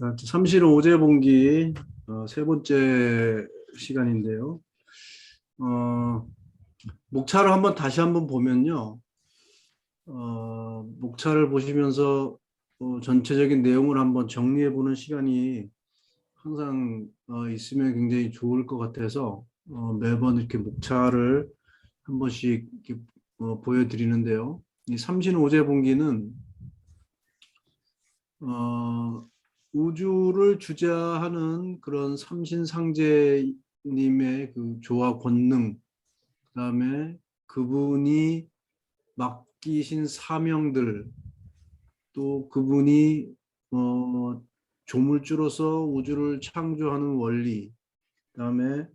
자, 삼실 오제본기 세 번째 시간인데요. 어, 목차를 다시 한번 보면요. 목차를 보시면서 전체적인 내용을 한번 정리해 보는 시간이 항상 있으면 굉장히 좋을 것 같아서 매번 이렇게 목차를 한 번씩 이렇게, 보여드리는데요. 이 삼신 오제본기는 어, 우주를 주재하는 그런 삼신상제님의 그 조화 권능, 그다음에 그분이 맡기신 사명들, 또 그분이 조물주로서 우주를 창조하는 원리, 그다음에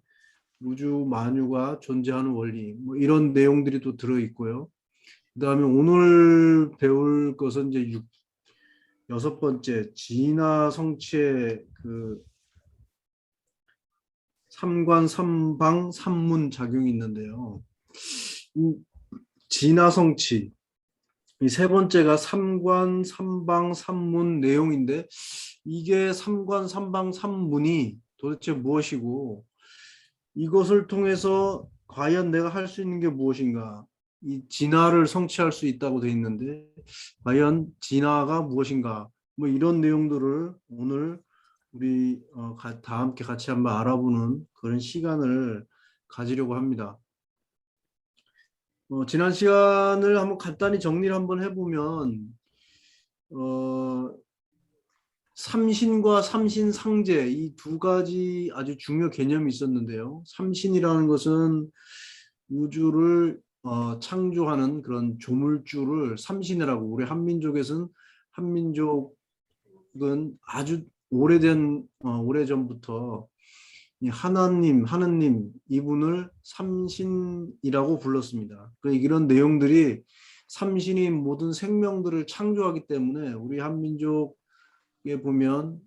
우주 만유가 존재하는 원리, 뭐 이런 내용들이 또 들어 있고요. 그다음에 오늘 배울 것은 이제 여섯 번째 진화 성취의 그 삼관 삼방 삼문 작용이 있는데요. 이 진화 성취 이 세 번째가 삼관 삼방 삼문 내용인데 이게 삼관 삼방 삼문이 도대체 무엇이고 이것을 통해서 과연 내가 할 수 있는 게 무엇인가? 이 진화를 성취할 수 있다고 돼 있는데 과연 진화가 무엇인가? 뭐 이런 내용들을 오늘 우리 다 함께 같이 한번 알아보는 그런 시간을 가지려고 합니다. 지난 시간을 한번 간단히 정리를 한번 해보면 삼신과 삼신상제 이 두 가지 아주 중요 개념이 있었는데요. 삼신이라는 것은 우주를 창조하는 그런 조물주를 삼신이라고 우리 한민족에서는 한민족은 아주 오래전부터 이 하느님 이분을 삼신이라고 불렀습니다. 이런 내용들이 삼신이 모든 생명들을 창조하기 때문에 우리 한민족에 보면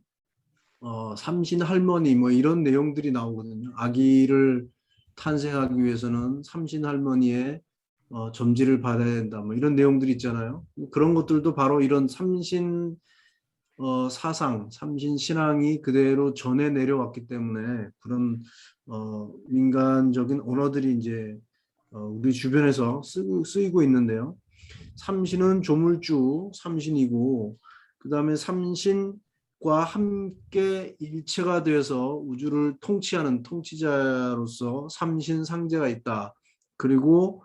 삼신 할머니 뭐 이런 내용들이 나오거든요. 아기를 탄생하기 위해서는 삼신 할머니의 점지를 받아야 된다. 뭐 이런 내용들이 있잖아요. 그런 것들도 바로 이런 삼신 사상, 삼신 신앙이 그대로 전해 내려왔기 때문에 그런 민간적인 언어들이 이제 우리 주변에서 쓰이고 있는데요. 삼신은 조물주 삼신이고 그 다음에 삼신과 함께 일체가 되어서 우주를 통치하는 통치자로서 삼신상제가 있다. 그리고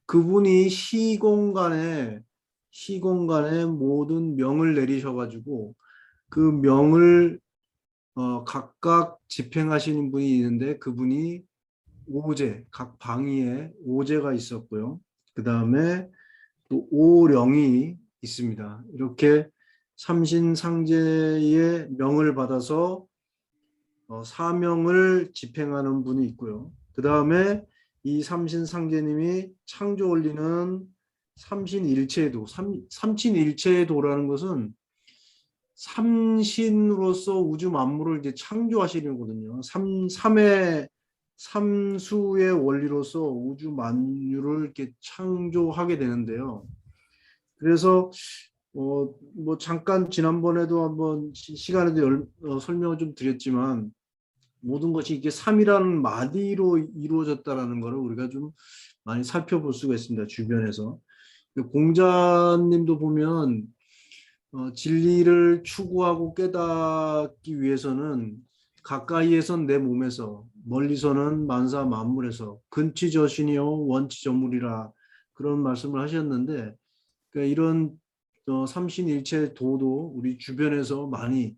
그분이 시공간에 모든 명을 내리셔가지고 그 명을 각각 집행하시는 분이 있는데 그분이 각 방위에 오제가 있었고요. 그 다음에 또 오령이 있습니다. 이렇게 삼신상제의 명을 받아서 사명을 집행하는 분이 있고요. 그 다음에 이 삼신상제님이 창조 원리는 삼신일체도, 삼신일체도라는 것은 삼신으로서 우주 만물을 이제 창조하시는 거거든요. 삼수의 원리로서 우주 만유를 이렇게 창조하게 되는데요. 그래서 뭐 잠깐 지난번에도 한번 시간에도 설명을 좀 드렸지만 모든 것이 이게 삼이라는 마디로 이루어졌다라는 것을 우리가 좀 많이 살펴볼 수가 있습니다. 주변에서 공자님도 보면 진리를 추구하고 깨닫기 위해서는 가까이에선 내 몸에서 멀리서는 만사 만물에서 근치저신이요 원치저물이라 그런 말씀을 하셨는데 그러니까 이런 삼신일체 도도 우리 주변에서 많이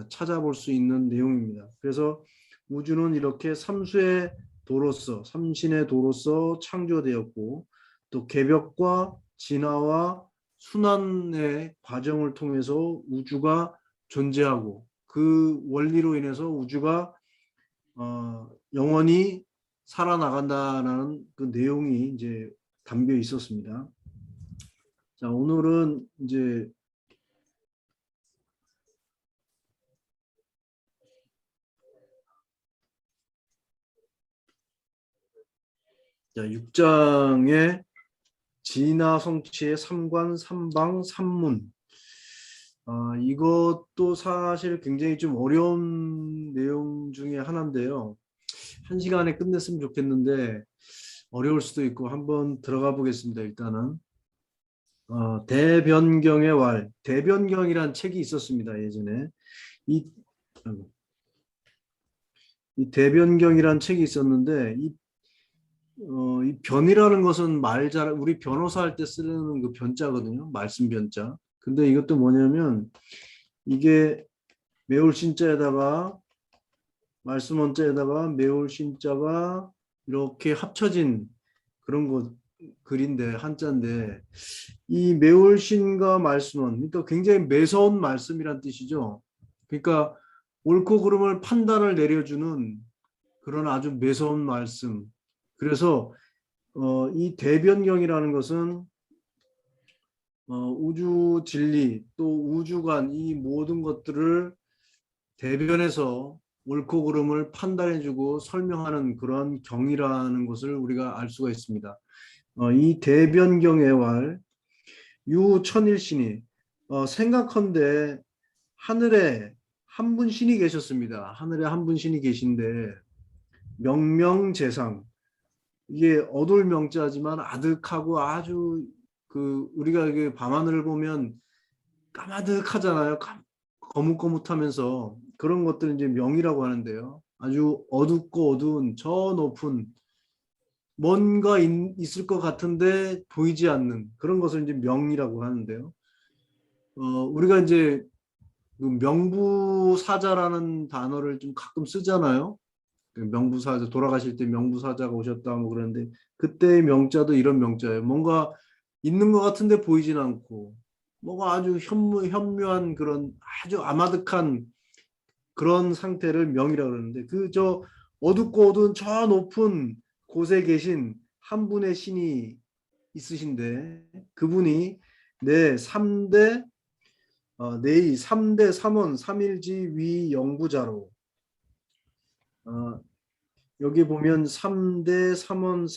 찾아볼 수 있는 내용입니다. 그래서 우주는 이렇게 삼신의 도로서 창조되었고 또 개벽과 진화와 순환의 과정을 통해서 우주가 존재하고 그 원리로 인해서 우주가 영원히 살아나간다는 그 내용이 이제 담겨 있었습니다. 자, 오늘은 이제 자, 6장의 진화 성취의 삼관 삼방 삼문 이것도 사실 굉장히 좀 어려운 내용 중에 하나인데요. 한 시간에 끝냈으면 좋겠는데 어려울 수도 있고 한번 들어가 보겠습니다. 일단은 대변경의 왈, 대변경이란 책이 있었습니다. 예전에 이, 아이고, 이 대변경이란 책이 있었는데 이 변이라는 것은 우리 변호사 할 때 쓰는 그 변자거든요. 말씀 변자. 근데 이것도 뭐냐면 이게 매울 신자에다가 말씀 원자에다가 매울 신자가 이렇게 합쳐진 그런 거 글인데 한자인데 이 매울 신과 말씀은 그러니까 굉장히 매서운 말씀이란 뜻이죠. 그러니까 옳고 그름을 판단을 내려주는 그런 아주 매서운 말씀. 그래서 이 대변경이라는 것은 우주 진리 또 우주관 이 모든 것들을 대변해서 옳고 그름을 판단해주고 설명하는 그런 경이라는 것을 우리가 알 수가 있습니다. 이 대변경의 왈 유천일신이 생각컨대 하늘에 한 분 신이 계셨습니다. 하늘에 한 분 신이 계신데 명명재상 이게 어둘 명자지만 아득하고 아주 그 우리가 이게 밤하늘을 보면 까마득하잖아요. 거뭇거뭇하면서 그런 것들을 이제 명이라고 하는데요. 아주 어둡고 어두운 저 높은 뭔가 있을 것 같은데 보이지 않는 그런 것을 이제 명이라고 하는데요. 우리가 이제 그 명부사자라는 단어를 좀 가끔 쓰잖아요. 그 명부사자 돌아가실 때 명부사자가 오셨다 뭐 그러는데 그때의 명자도 이런 명자예요. 뭔가 있는 것 같은데 보이진 않고 뭐가 아주 현묘한 그런 아주 아마득한 그런 상태를 명이라고 그러는데 그 저 어둡고 어두운 저 높은 곳에 계신 한 분의 신이 있으신데 그분이 내 3대 내이 3대 3원 3일지 위 영부자로 여기 보면 3대 3원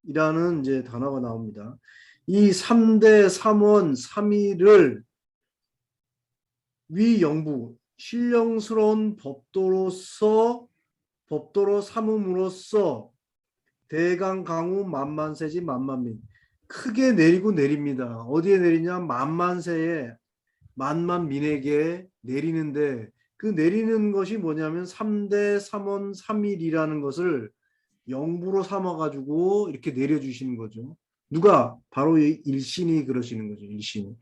3일이라는 이제 단어가 나옵니다. 이 3대 3원 3일을 위영부 신령스러운 법도로 삼음으로써 대강 강우 만만세지 만만민 크게 내리고 내립니다. 어디에 내리냐 만만세에 만만민에게 내리는데 그 내리는 것이 뭐냐면 3대 3원 3일이라는 것을 영부로 삼아 가지고 이렇게 내려주시는 거죠. 누가? 바로 이 일신이 그러시는 거죠. 일신이.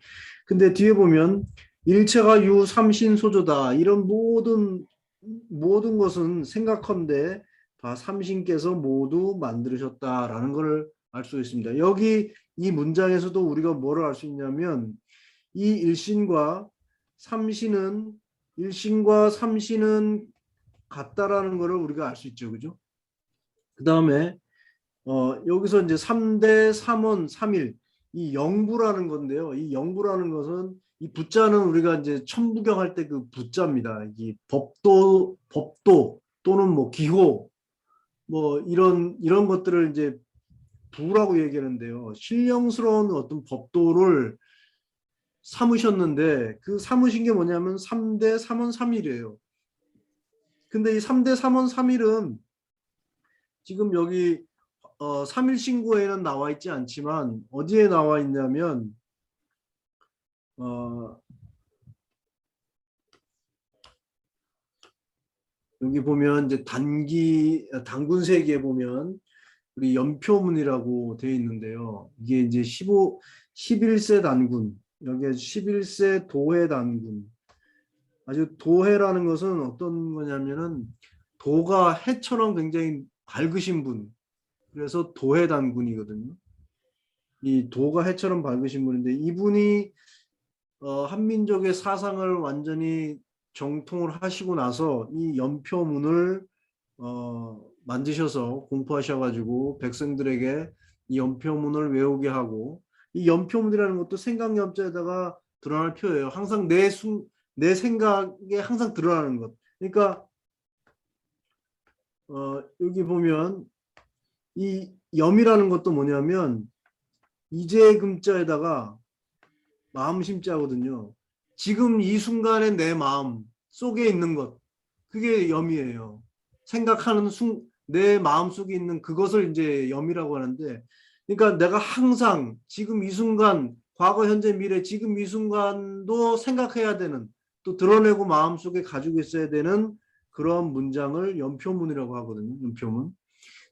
근데 뒤에 보면 일체가 유 삼신소조다. 이런 모든 것은 생각컨대 다 삼신께서 모두 만들으셨다라는 걸 알 수 있습니다. 여기 이 문장에서도 우리가 뭐를 알 수 있냐면 이 일신과 삼신은 같다라는 것을 우리가 알 수 있죠. 그죠? 그 다음에 여기서 이제 3대 3원 3일 이 영부라는 건데요. 이 영부라는 것은 이 부자는 우리가 이제 천부경 할 때 그 부자입니다. 이 법도 또는 뭐 기호 뭐 이런 것들을 이제 부라고 얘기하는데요. 신령스러운 어떤 법도를 삼으셨는데 그 삼으신 게 뭐냐면 3대 3원 3일이에요. 근데 이 3대 3원 3일은 지금 여기 3일 신고에는 나와 있지 않지만 어디에 나와 있냐면 어, 여기 보면 이제 단군세기에 보면 우리 연표문이라고 되어 있는데요. 이게 이제 11세 단군, 여기에 11세 도해 단군. 아주 도해라는 것은 어떤 거냐면은 도가 해처럼 굉장히 밝으신 분. 그래서 도해 단군이거든요. 이 도가 해처럼 밝으신 분인데 이분이 한민족의 사상을 완전히 정통을 하시고 나서 이 연표문을 만드셔서 공포하셔가지고 백성들에게 이 연표문을 외우게 하고 이 연표문이라는 것도 생각연자에다가 드러날 표예요. 항상 내 생각에 항상 드러나는 것. 그러니까 여기 보면 이 염이라는 것도 뭐냐면 이제 금자에다가 마음심자거든요. 지금 이 순간의 내 마음 속에 있는 것, 그게 염이에요. 생각하는 내 마음 속에 있는 그것을 이제 염이라고 하는데, 그러니까 내가 항상 지금 이 순간, 과거, 현재, 미래, 지금 이 순간도 생각해야 되는, 또 드러내고 마음속에 가지고 있어야 되는 그런 문장을 연표문이라고 하거든요. 연표문.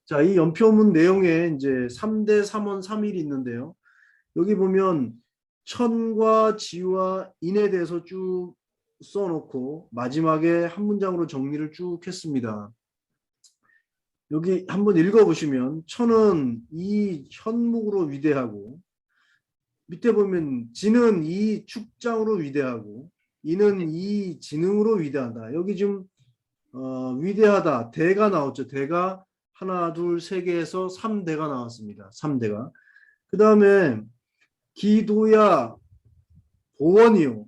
자, 이 연표문 내용에 이제 3대 3원 3일이 있는데요. 여기 보면 천과 지와 인에 대해서 쭉 써놓고 마지막에 한 문장으로 정리를 쭉 했습니다. 여기 한번 읽어보시면 천은 이 현목으로 위대하고, 밑에 보면 지는 이 축장으로 위대하고, 이는 이 지능으로 위대하다. 여기 지금 위대하다 대가 나왔죠. 대가 하나 둘 세 개에서 3대가 나왔습니다. 3대가. 그 다음에 기도야 보원이요.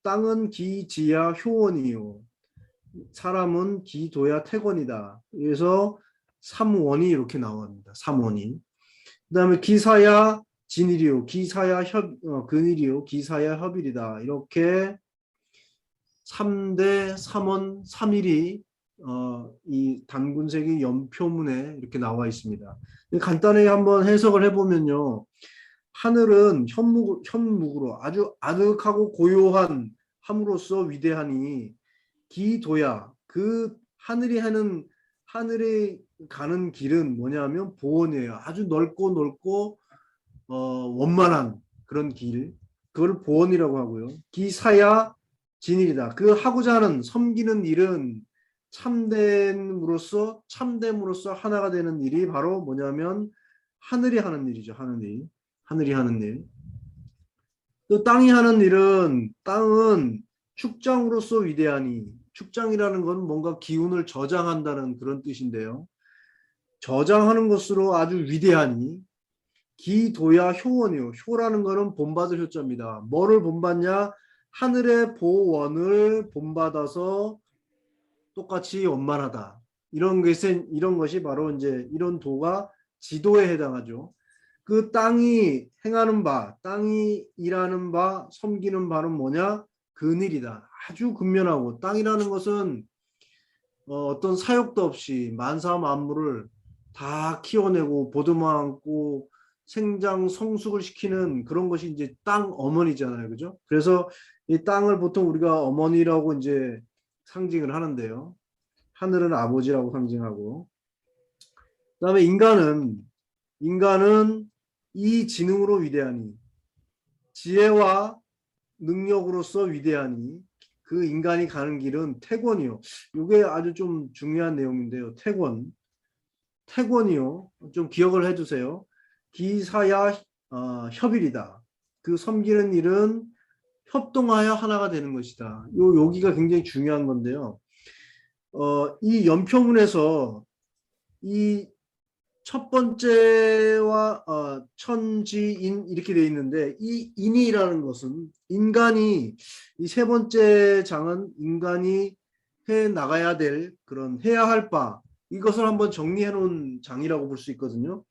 땅은 기지야 효원이요. 사람은 기도야 태권이다. 그래서 삼원이 이렇게 나옵니다. 삼원이. 그다음에 기사야 진일이요. 기사야 근일이요. 기사야 협일이다. 이렇게 3대 3원 3일이 이 단군색의 연표문에 이렇게 나와 있습니다. 간단하게 한번 해석을 해보면요. 하늘은 현묵으로 아주 아늑하고 고요한 함으로써 위대하니 기도야 그 하늘이 가는 길은 뭐냐면 보원이에요. 아주 넓고 원만한 그런 길, 그걸 보원이라고 하고요. 기사야 진일이다. 그 하고자 하는 섬기는 일은 참됨으로써 하나가 되는 일이 바로 뭐냐면 하늘이 하는 일이죠. 하늘이 하는 일. 또 땅이 하는 일은 땅은 축장으로서 위대하니, 축장이라는 건 뭔가 기운을 저장한다는 그런 뜻인데요. 저장하는 것으로 아주 위대하니 기도야 효원이요. 효라는 거는 본받을 효자입니다. 뭐를 본받냐? 하늘의 보원을 본받아서 똑같이 원만하다. 이런 것이 바로 이제 이런 도가 지도에 해당하죠. 그 땅이 행하는 바, 땅이 일하는 바, 섬기는 바는 뭐냐? 근일이다. 아주 근면하고, 땅이라는 것은 어떤 사욕도 없이 만사 만물을 다 키워내고 보듬어안고 생장 성숙을 시키는 그런 것이 이제 땅 어머니잖아요. 그죠? 그래서 이 땅을 보통 우리가 어머니라고 이제 상징을 하는데요. 하늘은 아버지라고 상징하고, 그다음에 인간은 이 지능으로 위대하니, 지혜와 능력으로서 위대하니, 그 인간이 가는 길은 태권이요. 이게 아주 좀 중요한 내용인데요. 태권이요. 좀 기억을 해두세요. 기사야 협일이다. 그 섬기는 일은 협동하여 하나가 되는 것이다. 여기가 굉장히 중요한 건데요. 이 연표문에서 이 첫 번째와 천지인 이렇게 되어 있는데, 이 인이라는 것은 인간이, 이 세 번째 장은 인간이 해 나가야 될 그런 해야 할 바, 이것을 한번 정리해 놓은 장이라고 볼 수 있거든요.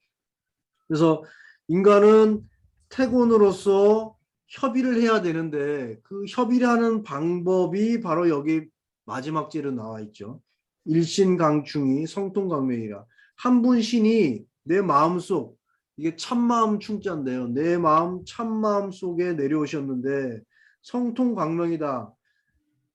그래서 인간은 태곤으로서 협의를 해야 되는데, 그 협의하는 방법이 바로 여기 마지막節나와 있죠. 일신강충이 성통강명이라. 한 분 신이 내 마음속, 이게 참마음 충자인데요. 내 마음 참마음 속에 내려오셨는데 성통광명이다.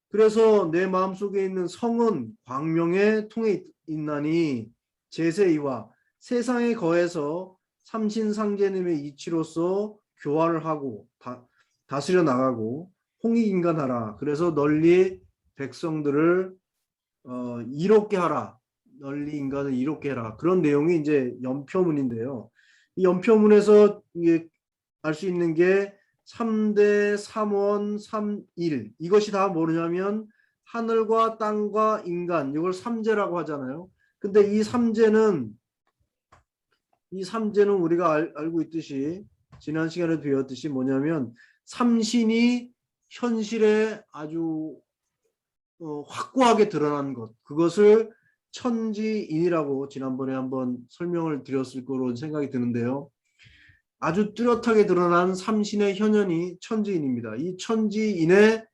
그래서 내 마음속에 있는 성은 광명에 통해 있나니 제세이와 세상에 거해서 삼신상제님의 이치로서 교화를 하고 다스려 나가고 홍익인간하라. 그래서 널리 백성들을 이롭게 하라. 널리 인간을 이롭게 해라. 그런 내용이 이제 연표문인데요. 이 연표문에서 알 수 있는 게 3대 3원 3일, 이것이 다 뭐냐면 하늘과 땅과 인간, 이걸 삼재라고 하잖아요. 근데 이 삼재는 우리가 알고 있듯이 지난 시간에 배웠듯이 뭐냐면 삼신이 현실에 아주 확고하게 드러난 것, 그것을 천지인이라고 지난번에 한번 설명을 드렸을 거로 생각이 드는데요. 아주 뚜렷하게 드러난 삼신의 현현이 천지인입니다. 이 천지인의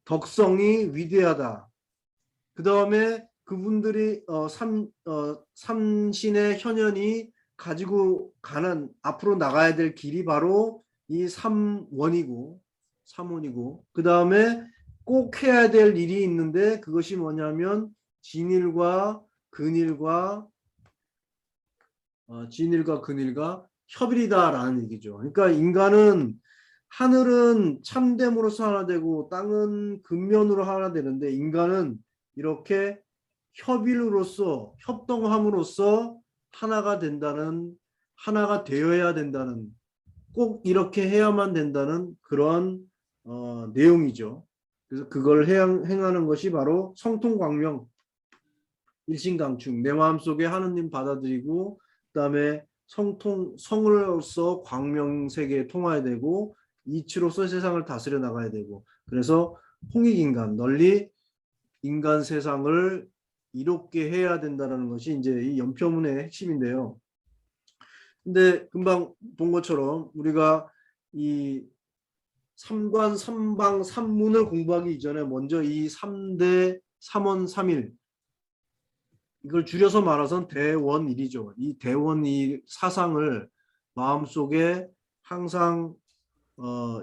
덕성이 위대하다. 그 다음에 그분들이 삼신의 현현이 가지고 가는 앞으로 나가야 될 길이 바로 이 삼원이고 그 다음에 꼭 해야 될 일이 있는데 그것이 뭐냐면 진일과 근일과 협일이다라는 얘기죠. 그러니까 인간은 하늘은 참됨으로써 하나 되고 땅은 근면으로 하나 되는데 인간은 이렇게 협일로서 협동함으로써 하나가 되어야 된다는 꼭 이렇게 해야만 된다는 그런 내용이죠. 그래서 그걸 행하는 것이 바로 성통광명 일신강충 내 마음속에 하느님 받아들이고 그다음에 성으로서 광명세계에 통해야 되고 이치로서 세상을 다스려 나가야 되고 그래서 홍익인간 널리 인간 세상을 이롭게 해야 된다는 것이 이제 이 연표문의 핵심인데요. 근데 금방 본 것처럼 우리가 이 삼관 삼방 삼문을 공부하기 이전에 먼저 이 3대 3원 3일 이걸 줄여서 말해서는 대원일이죠. 이 대원일 사상을 마음속에 항상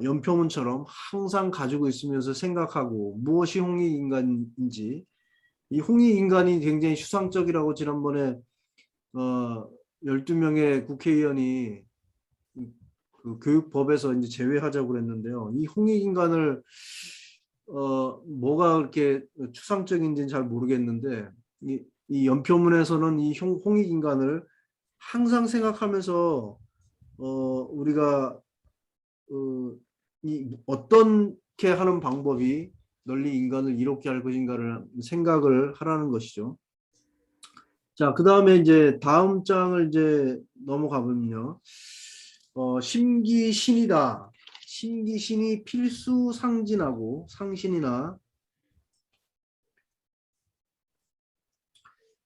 연표문처럼 항상 가지고 있으면서 생각하고 무엇이 홍익인간인지 이 홍익인간이 굉장히 추상적이라고 지난번에 12명의 국회의원이 그 교육법에서 이제 제외하자고 그랬는데요. 이 홍익인간을 뭐가 그렇게 추상적인지는 잘 모르겠는데 이 연표문에서는 이 홍익인간을 항상 생각하면서 우리가 이 어떻게 하는 방법이 널리 인간을 이롭게 할 것인가를 생각을 하라는 것이죠. 자, 그 다음에 이제 다음 장을 이제 넘어가 보면요. 심기신이다. 심기신이 필수 상진하고 상신이나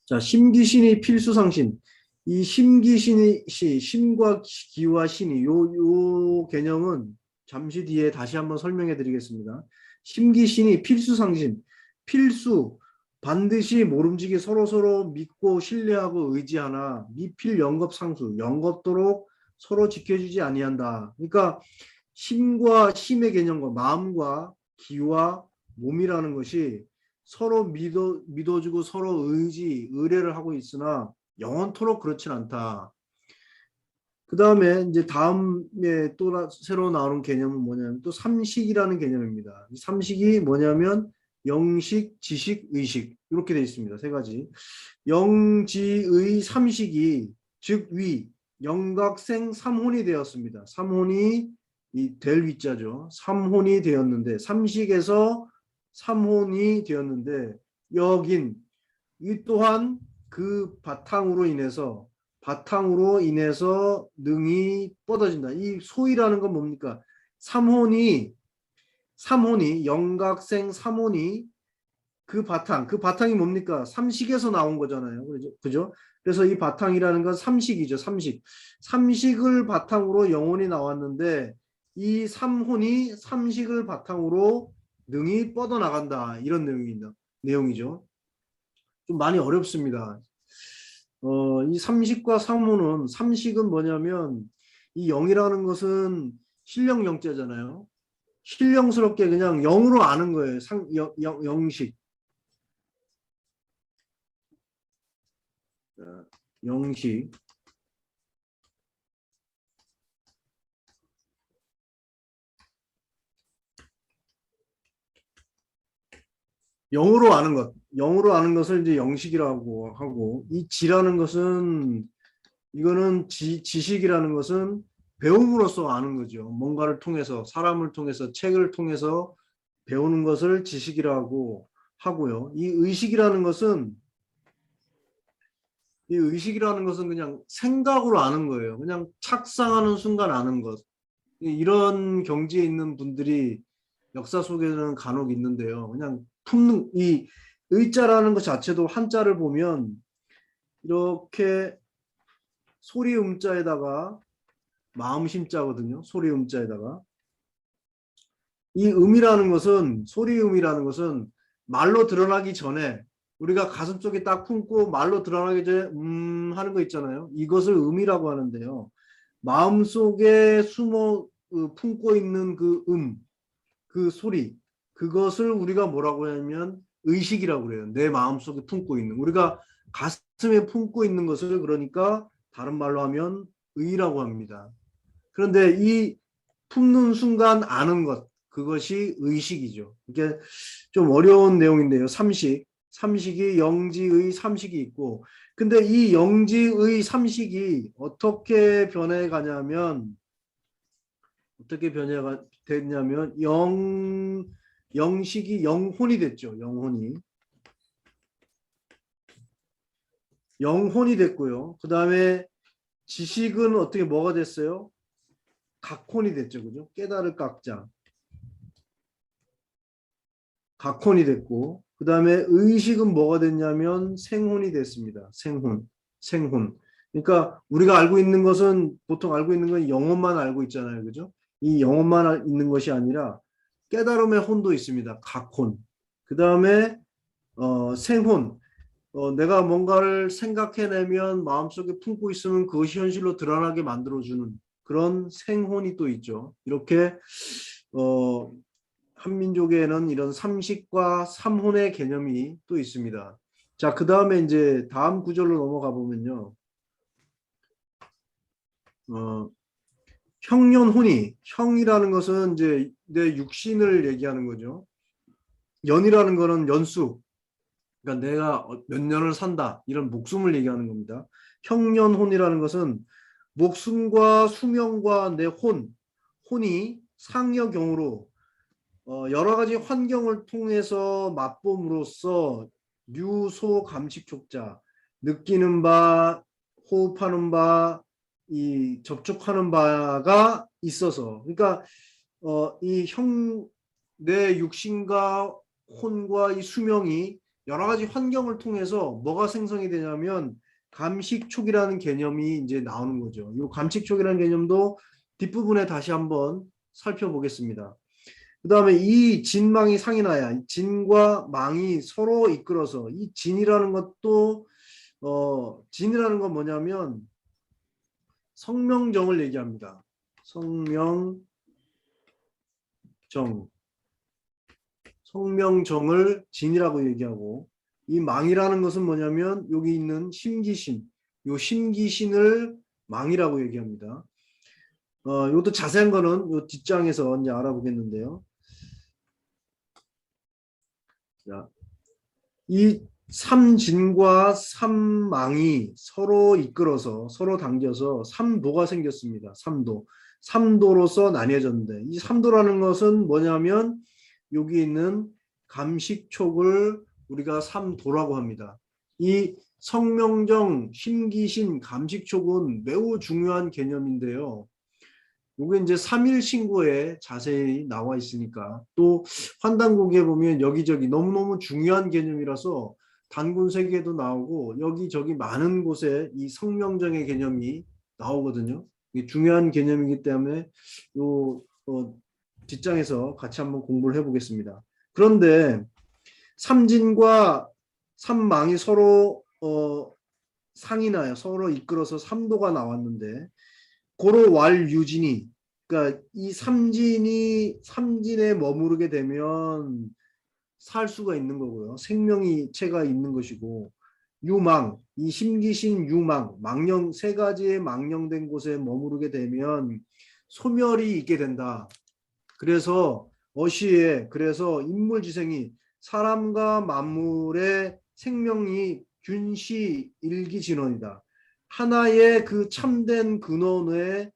자, 심기신이 필수상신. 이 심기신이 심과 기와 신이 요 개념은 잠시 뒤에 다시 한번 설명해 드리겠습니다. 심기신이 필수상신. 필수 반드시 모름지기 서로서로 믿고 신뢰하고 의지하나 미필 영겁상수 영겁도록 서로 지켜주지 아니한다. 그러니까 심과 심의 개념과 마음과 기와 몸이라는 것이 서로 믿어주고 서로 의뢰를 하고 있으나 영원토록 그렇진 않다. 그 다음에 이제 다음에 또 새로 나오는 개념은 뭐냐면 또 삼식이라는 개념입니다. 삼식이 뭐냐면 영식, 지식, 의식 이렇게 되어 있습니다. 세 가지. 영지의 삼식이 즉 위, 영각생 삼혼이 되었습니다. 삼혼이 이 될 위자죠. 삼혼이 되었는데 삼식에서 삼혼이 되었는데 여긴 이 또한 그 바탕으로 인해서 능이 뻗어진다. 이 소이라는 건 뭡니까? 삼혼이 영각생 삼혼이 그 바탕이 뭡니까? 삼식에서 나온 거잖아요. 그죠? 그래서 이 바탕이라는 건 삼식이죠. 삼식을 바탕으로 영혼이 나왔는데 이 삼혼이 삼식을 바탕으로 능이 뻗어나간다. 이런 내용이죠. 좀 많이 어렵습니다. 이 삼식과 삼식은 뭐냐면 이 영이라는 것은 신령 영자잖아요. 신령스럽게 그냥 영으로 아는 거예요. 영식. 영식. 영으로 아는 것을 이제 영식이라고 하고 이 지라는 것은 이거는 지식이라는 것은 배움으로써 아는 거죠. 뭔가를 통해서 사람을 통해서 책을 통해서 배우는 것을 지식이라고 하고요. 이 의식이라는 것은 그냥 생각으로 아는 거예요. 그냥 착상하는 순간 아는 것. 이런 경지에 있는 분들이 역사 속에는 간혹 있는데요. 그냥 품는 이 의자라는 것 자체도 한자를 보면 이렇게 소리 음자에다가 마음 심자거든요. 소리 음자에다가. 이 음이라는 것은 소리 음이라는 것은 말로 드러나기 전에 우리가 가슴속에 딱 품고 말로 드러나기 전에 하는 거 있잖아요. 이것을 음이라고 하는데요. 마음속에 숨어 품고 있는 그 그 소리, 그것을 우리가 뭐라고 하냐면 의식이라고 그래요. 내 마음속에 품고 있는, 우리가 가슴에 품고 있는 것을 그러니까 다른 말로 하면 의라고 합니다. 그런데 이 품는 순간 아는 것, 그것이 의식이죠. 이게 좀 어려운 내용인데요. 삼식이 영지의 삼식이 있고, 근데 이 영지의 삼식이 어떻게 변해가냐면 어떻게 변화가 됐냐면 영식이 영혼이 됐죠. 영혼이 됐고요. 그 다음에 지식은 어떻게 뭐가 됐어요? 각혼이 됐죠. 그죠? 깨달을 각자. 각혼이 됐고, 그 다음에 의식은 뭐가 됐냐면 생혼이 됐습니다. 생혼. 그러니까 우리가 알고 있는 것은 보통 알고 있는 건 영혼만 알고 있잖아요. 그죠? 이 영혼만 있는 것이 아니라 깨달음의 혼도 있습니다. 각혼. 그 다음에 생혼. 내가 뭔가를 생각해내면 마음속에 품고 있으면 그것이 현실로 드러나게 만들어주는 그런 생혼이 또 있죠. 이렇게 어, 한민족에는 이런 삼식과 삼혼의 개념이 또 있습니다. 자, 그 다음에 이제 다음 구절로 넘어가 보면요. 어, 형년혼이, 형이라는 것은 이제 내 육신을 얘기하는 거죠. 연이라는 거는 연수, 그러니까 내가 몇 년을 산다, 이런 목숨을 얘기하는 겁니다. 형년혼이라는 것은 목숨과 수명과 내 혼이 상여경으로 여러 가지 환경을 통해서 맛봄으로써 유소 감식촉자, 느끼는 바, 호흡하는 바, 이 접촉하는 바가 있어서, 그러니까 이 내 육신과 혼과 이 수명이 여러 가지 환경을 통해서 뭐가 생성이 되냐면 감식촉이라는 개념이 이제 나오는 거죠. 이 감식촉이라는 개념도 뒷부분에 다시 한번 살펴보겠습니다. 그 다음에 이 진망이 상이나야, 진과 망이 서로 이끌어서, 이 진이라는 것도 진이라는 건 뭐냐면 성명정을 얘기합니다. 성명정, 성명정을 진이라고 얘기하고, 이 망이라는 것은 뭐냐면 여기 있는 심기신, 요 심기신을 망이라고 얘기합니다. 이것도 자세한 거는 요 뒷장에서 이제 알아보겠는데요. 자, 이 삼진과 삼망이 서로 이끌어서 서로 당겨서 삼도가 생겼습니다. 삼도로서 나뉘어졌는데, 이 삼도라는 것은 뭐냐면 여기 있는 감식촉을 우리가 삼도라고 합니다. 이 성명정, 심기신, 감식촉은 매우 중요한 개념인데요. 이게 이제 3일 신고에 자세히 나와 있으니까, 또 환단고기에 보면 여기저기 너무너무 중요한 개념이라서 단군 세계에도 나오고 여기저기 많은 곳에 이 성명정의 개념이 나오거든요. 이게 중요한 개념이기 때문에 요 뒷장에서 같이 한번 공부를 해보겠습니다. 그런데 삼진과 삼망이 서로 상이 나요. 서로 이끌어서 삼도가 나왔는데, 고로 왈유진이, 그러니까 이 삼진에 머무르게 되면 살 수가 있는 거고요. 생명체가 있는 것이고, 유망, 이 심기신 유망, 망령, 세 가지의 망령된 곳에 머무르게 되면 소멸이 있게 된다. 그래서 어시에, 그래서 인물지생이 사람과 만물의 생명이 균시 일기진원이다. 하나의 그 참된 근원을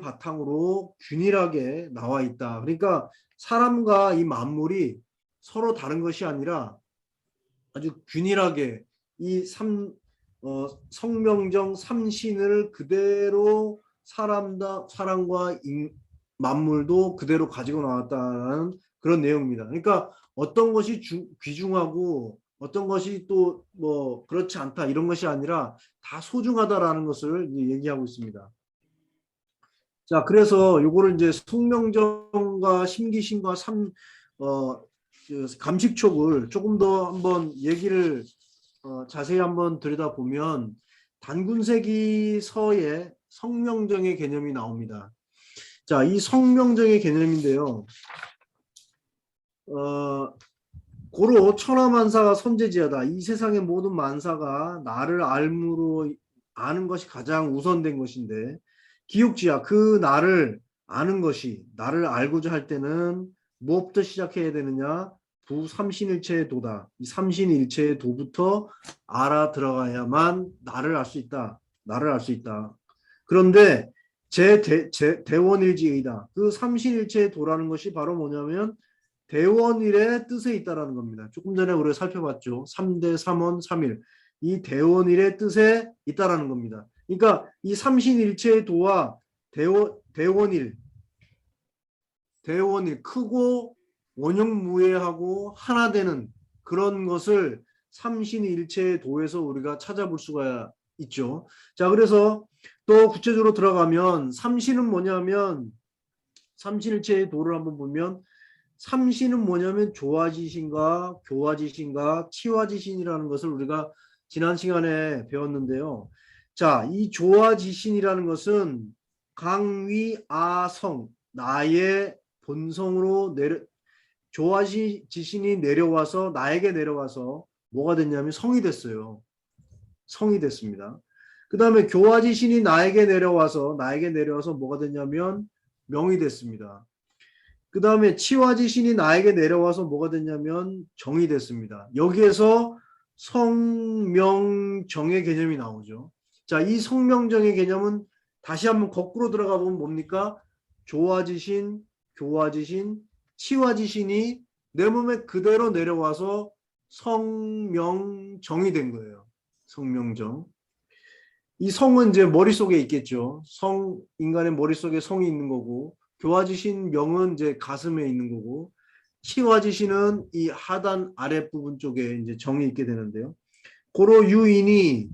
바탕으로 균일하게 나와 있다. 그러니까 사람과 이 만물이 서로 다른 것이 아니라 아주 균일하게 이 성명정 삼신을 그대로 사람과 만물도 그대로 가지고 나왔다는 그런 내용입니다. 그러니까 어떤 것이 귀중하고 어떤 것이 또 뭐 그렇지 않다 이런 것이 아니라 다 소중하다라는 것을 얘기하고 있습니다. 자, 그래서 요거를 이제 성명정과 심기신과 감식촉을 조금 더 한번 얘기를 자세히 한번 들여다보면 단군세기 서에 성명정의 개념이 나옵니다. 자, 이 성명정의 개념인데요. 고로 천하만사가 선재지하다. 이 세상의 모든 만사가 나를 알므로 아는 것이 가장 우선된 것인데 기육지야 그 나를 아는 것이 나를 알고자 할 때는 무엇부터 시작해야 되느냐? 부삼신일체의 도다. 이 삼신일체의 도부터 알아 들어가야만 나를 알 수 있다. 나를 알 수 있다. 그런데 대원일지의다. 그 삼신일체의 도라는 것이 바로 뭐냐면 대원일의 뜻에 있다라는 겁니다. 조금 전에 우리가 살펴봤죠. 3대 3원 3일. 이 대원일의 뜻에 있다라는 겁니다. 그러니까 이 삼신일체의 도와 대원일 크고 원형무예하고 하나 되는 그런 것을 삼신일체의 도에서 우리가 찾아볼 수가 있죠. 자, 그래서 또 구체적으로 들어가면 삼신은 뭐냐면 삼신일체의 도를 한번 보면 삼신은 뭐냐면 조화지신과 교화지신과 치화지신이라는 것을 우리가 지난 시간에 배웠는데요. 자, 이 조화지신이라는 것은 강위아성 나의 본성으로 조화지신이 내려와서 나에게 내려와서 뭐가 됐냐면 성이 됐어요. 성이 됐습니다. 그 다음에 교화지신이 나에게 내려와서 뭐가 됐냐면 명이 됐습니다. 그 다음에 치화지신이 나에게 내려와서 뭐가 됐냐면 정이 됐습니다. 여기에서 성명정의 개념이 나오죠. 자, 이 성명정의 개념은 다시 한번 거꾸로 들어가 보면 뭡니까? 조화지신, 교화지신, 치화지신이 내 몸에 그대로 내려와서 성명정이 된 거예요. 성명정. 이 성은 이제 머릿속에 있겠죠. 인간의 머릿속에 성이 있는 거고, 교화지신 명은 이제 가슴에 있는 거고, 치화지신은 이 하단 아랫부분 쪽에 이제 정이 있게 되는데요. 고로 유인이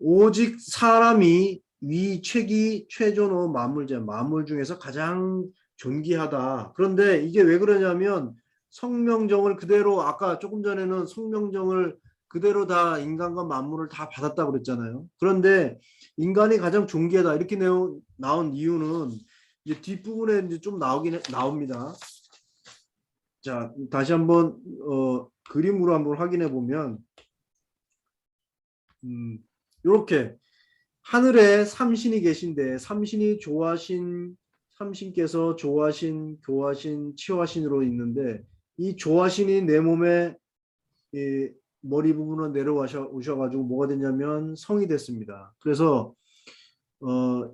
오직 사람이 위최기 최존호 만물제 만물 중에서 가장 존귀하다. 그런데 이게 왜 그러냐면 성명정을 그대로 아까 조금 전에는 성명정을 그대로 다 인간과 만물을 다 받았다고 그랬잖아요. 그런데 인간이 가장 존귀하다 이렇게 나온 이유는 이제 뒷부분에 이제 좀 나옵니다. 자, 다시 한번 그림으로 한번 확인해 보면 이렇게 하늘에 삼신이 계신데 삼신께서 조화신, 교화신, 치화신으로 있는데 이 조화신이 내 몸에 이 머리 부분으로 오셔가지고 뭐가 됐냐면 성이 됐습니다. 그래서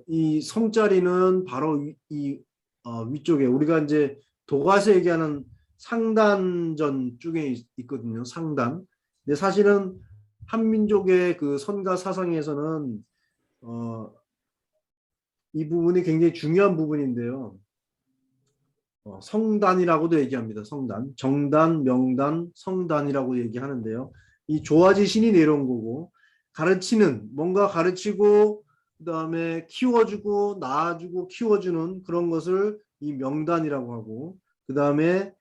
이 성자리는 바로 위쪽에 우리가 이제 도가서 얘기하는 상단전 쪽에 있거든요. 상단. 근데 사실은 한민족의 그 선가 사상에서는 이 부분이 굉장히 중요한 부분인데요. 성단이라고도 얘기합니다. 성단, 정단, 명단, 성단이라고 얘기하는데요. 이 조화지신이 내려온 거고 가르치는 뭔가 가르치고 그다음에 키워주고 낳아주고 키워주는 그런 것을 이 명단이라고 하고 그다음에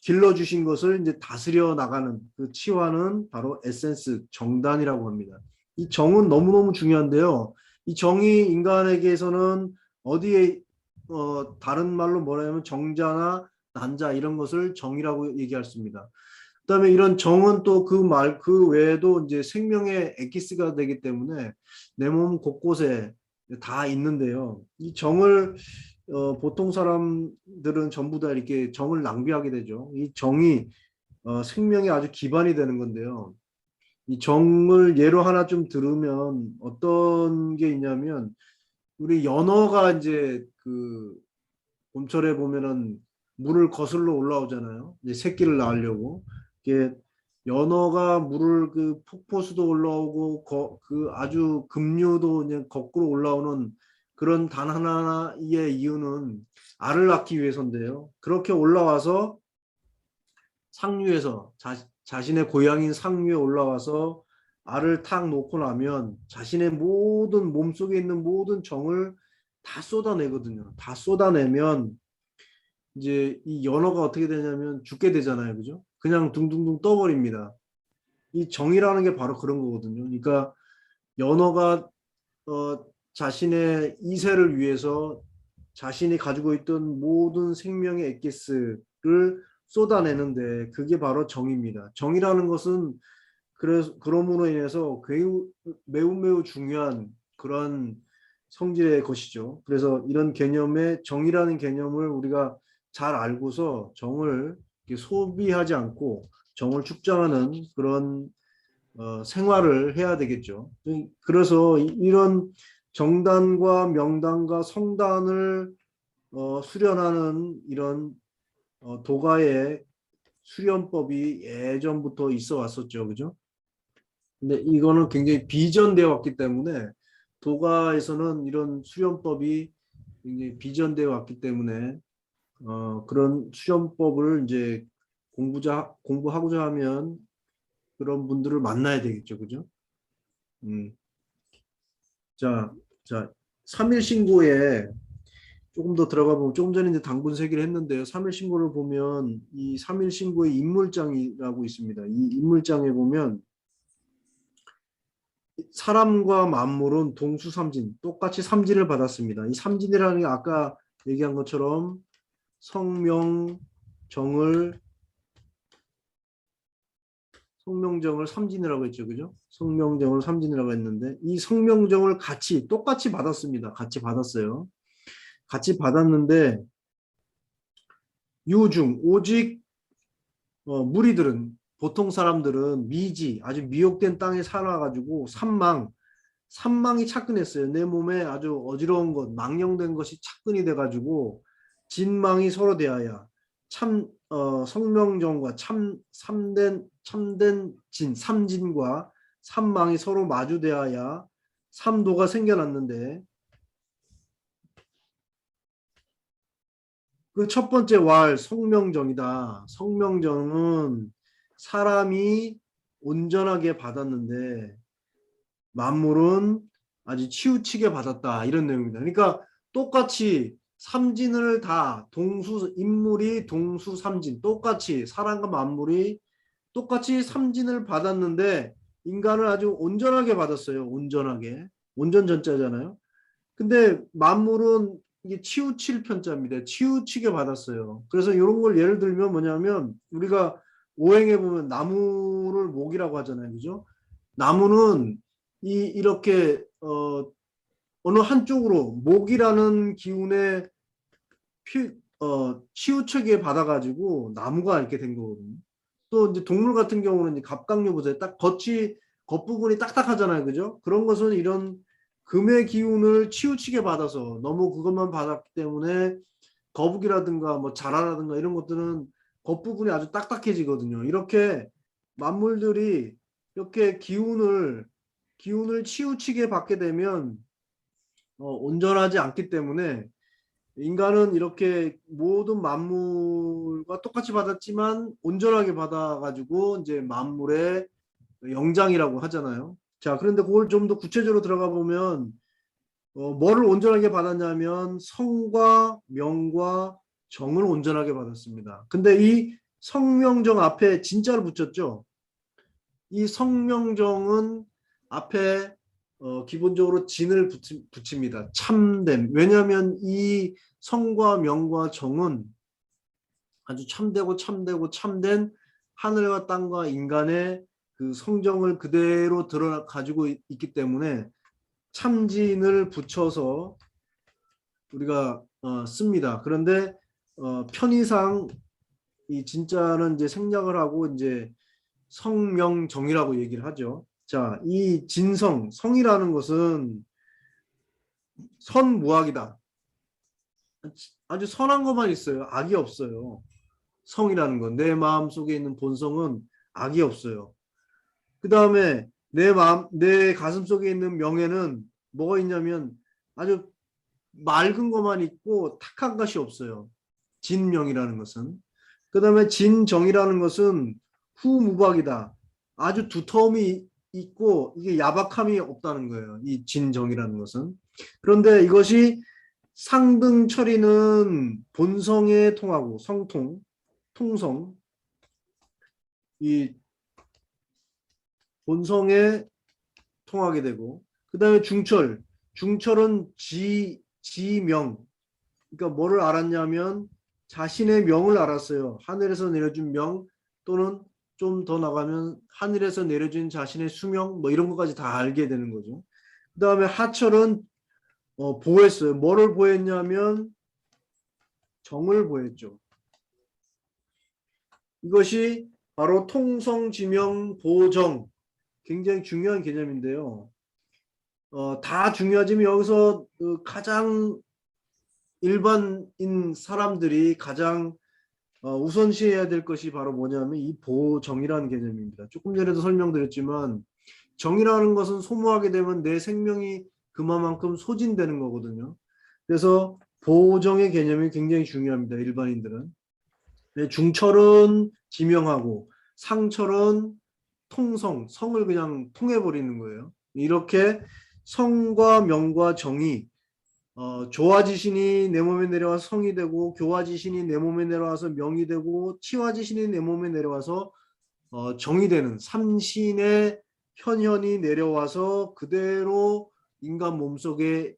길러주신 것을 이제 다스려 나가는 그 치화는 바로 에센스 정단이라고 합니다. 이 정은 너무너무 중요한데요. 이 정이 인간에게서는 어디에 다른 말로 뭐라 면 정자나 난자 이런 것을 정이라고 얘기할 수 있습니다. 그다음에 이런 정은 또 그 외에도 이제 생명의 엑기스가 되기 때문에 내 몸 곳곳에 다 있는데요. 이 정을 보통 사람들은 전부 다 이렇게 정을 낭비하게 되죠. 이 정이 생명의 아주 기반이 되는 건데요. 이 정을 예로 하나 좀 들으면 어떤 게 있냐면 우리 연어가 이제 그 봄철에 보면은 물을 거슬러 올라오잖아요. 이제 새끼를 낳으려고. 이게 연어가 물을 그 폭포수도 올라오고 그 아주 급류도 이제 거꾸로 올라오는 그런 단 하나의 이유는 알을 낳기 위해서인데요. 그렇게 올라와서 상류에서 자신의 고향인 상류에 올라와서 알을 탁 놓고 나면 자신의 모든 몸속에 있는 모든 정을 다 쏟아내거든요. 다 쏟아내면 이제 이 연어가 어떻게 되냐면 죽게 되잖아요. 그죠? 그냥 둥둥둥 떠버립니다. 이 정이라는 게 바로 그런 거거든요. 그러니까 연어가 자신의 이세를 위해서 자신이 가지고 있던 모든 생명의 엑기스를 쏟아내는데 그게 바로 정입니다. 정이라는 것은 그럼으로 인해서 매우 중요한 그런 성질의 것이죠. 그래서 이런 개념의 정이라는 개념을 우리가 잘 알고서 정을 이렇게 소비하지 않고 정을 축적하는 그런 생활을 해야 되겠죠. 그래서 이런 정단과 명단과 성단을 수련하는 이런 도가의 수련법이 예전부터 있어 왔었죠. 그죠? 근데 이거는 굉장히 비전되어 왔기 때문에 도가에서는 이런 수련법이 굉장히 비전되어 왔기 때문에 그런 수련법을 이제 공부하고자 하면 그런 분들을 만나야 되겠죠. 그죠? 음. 자, 자, 3일 신고에 조금 더 들어가 보면 조금 전에 이제 당분 세기를 했는데요. 3일 신고를 보면 이 3일 신고의 인물장이라고 있습니다. 이 인물장에 보면 사람과 만물은 동수삼진, 똑같이 삼진을 받았습니다. 이 삼진이라는 게 아까 얘기한 것처럼 성명정을 삼진이라고 했죠. 그죠? 성명정을 삼진이라고 했는데 이 성명정을 똑같이 받았습니다. 같이 받았어요. 같이 받았는데 유중 오직 무리들은 보통 사람들은 미지 아주 미혹된 땅에 살아가지고 산망이 착근했어요. 내 몸에 아주 어지러운 것 망령된 것이 착근이 돼가지고 진망이 서로 대하여 성명정과 참된 진 삼진과 산망이 서로 마주대하여 삼도가 생겨났는데 그 첫 번째 왈 성명정이다. 성명정은 사람이 온전하게 받았는데 만물은 아주 치우치게 받았다. 이런 내용입니다. 그러니까 똑같이 삼진을 다 인물이 동수 삼진 똑같이 사람과 만물이 똑같이 삼진을 받았는데 인간을 아주 온전하게 받았어요. 온전하게. 온전 전자잖아요. 근데 만물은 이게 치우칠 편자입니다. 치우치게 받았어요. 그래서 이런 걸 예를 들면 뭐냐면 우리가 오행에 보면 나무를 목이라고 하잖아요. 그죠? 나무는 이렇게 어느 한쪽으로 목이라는 기운에 치우치게 받아가지고 나무가 이렇게 된 거거든요. 또 이제 동물 같은 경우는 이제 갑각류 보세요. 딱 겉부분이 딱딱하잖아요. 그죠? 그런 것은 이런 금의 기운을 치우치게 받아서 너무 그것만 받았기 때문에 거북이라든가 뭐 자라라든가 이런 것들은 겉부분이 아주 딱딱해지거든요. 이렇게 만물들이 이렇게 기운을 치우치게 받게 되면 온전하지 않기 때문에 인간은 이렇게 모든 만물과 똑같이 받았지만 온전하게 받아가지고 이제 만물의 영장이라고 하잖아요. 자, 그런데 그걸 좀 더 구체적으로 들어가 보면 뭐를 온전하게 받았냐면 성과 명과 정을 온전하게 받았습니다. 근데 이 성명정 앞에 진짜를 붙였죠. 이 성명정은 앞에 기본적으로 진을 붙입니다. 참됨. 왜냐하면 이 성과 명과 정은 아주 참된 하늘과 땅과 인간의 그 성정을 그대로 가지고 있기 때문에 참진을 붙여서 우리가 씁니다. 그런데 편의상 이 진짜는 이제 생략을 하고 이제 성명정이라고 얘기를 하죠. 자, 이 성이라는 것은 선무악이다. 아주 선한 것만 있어요. 악이 없어요. 성이라는 건 내 마음 속에 있는 본성은 악이 없어요. 그 다음에 내 가슴 속에 있는 명예는 뭐가 있냐면 아주 맑은 것만 있고 탁한 것이 없어요. 진명이라는 것은. 그 다음에 진정이라는 것은 후무박이다. 아주 두터움이 있고 이게 야박함이 없다는 거예요. 이 진정이라는 것은. 그런데 이것이 상등 처리는 본성에 통하고 성통, 통성, 이 본성에 통하게 되고 그 다음에 중철, 중철은 지명, 그러니까 뭐를 알았냐면 자신의 명을 알았어요. 하늘에서 내려준 명 또는 좀 더 나가면 하늘에서 내려준 자신의 수명 뭐 이런 것까지 다 알게 되는 거죠. 그 다음에 하철은 보했어요. 뭐를 보했냐면 정을 보했죠. 이것이 바로 통성지명 보정 굉장히 중요한 개념인데요. 다 중요하지만 여기서 가장 일반인 사람들이 가장 우선시해야 될 것이 바로 뭐냐면 이 보정이라는 개념입니다. 조금 전에도 설명드렸지만 정이라는 것은 소모하게 되면 내 생명이 그만큼 소진되는 거거든요. 그래서 보정의 개념이 굉장히 중요합니다. 일반인들은. 중철은 지명하고 상철은 통성, 성을 그냥 통해버리는 거예요. 이렇게 성과 명과 정이 조화지신이 내 몸에 내려와서 성이 되고 교화지신이 내 몸에 내려와서 명이 되고 치화지신이 내 몸에 내려와서 정이 되는 삼신의 현현이 내려와서 그대로 인간 몸속에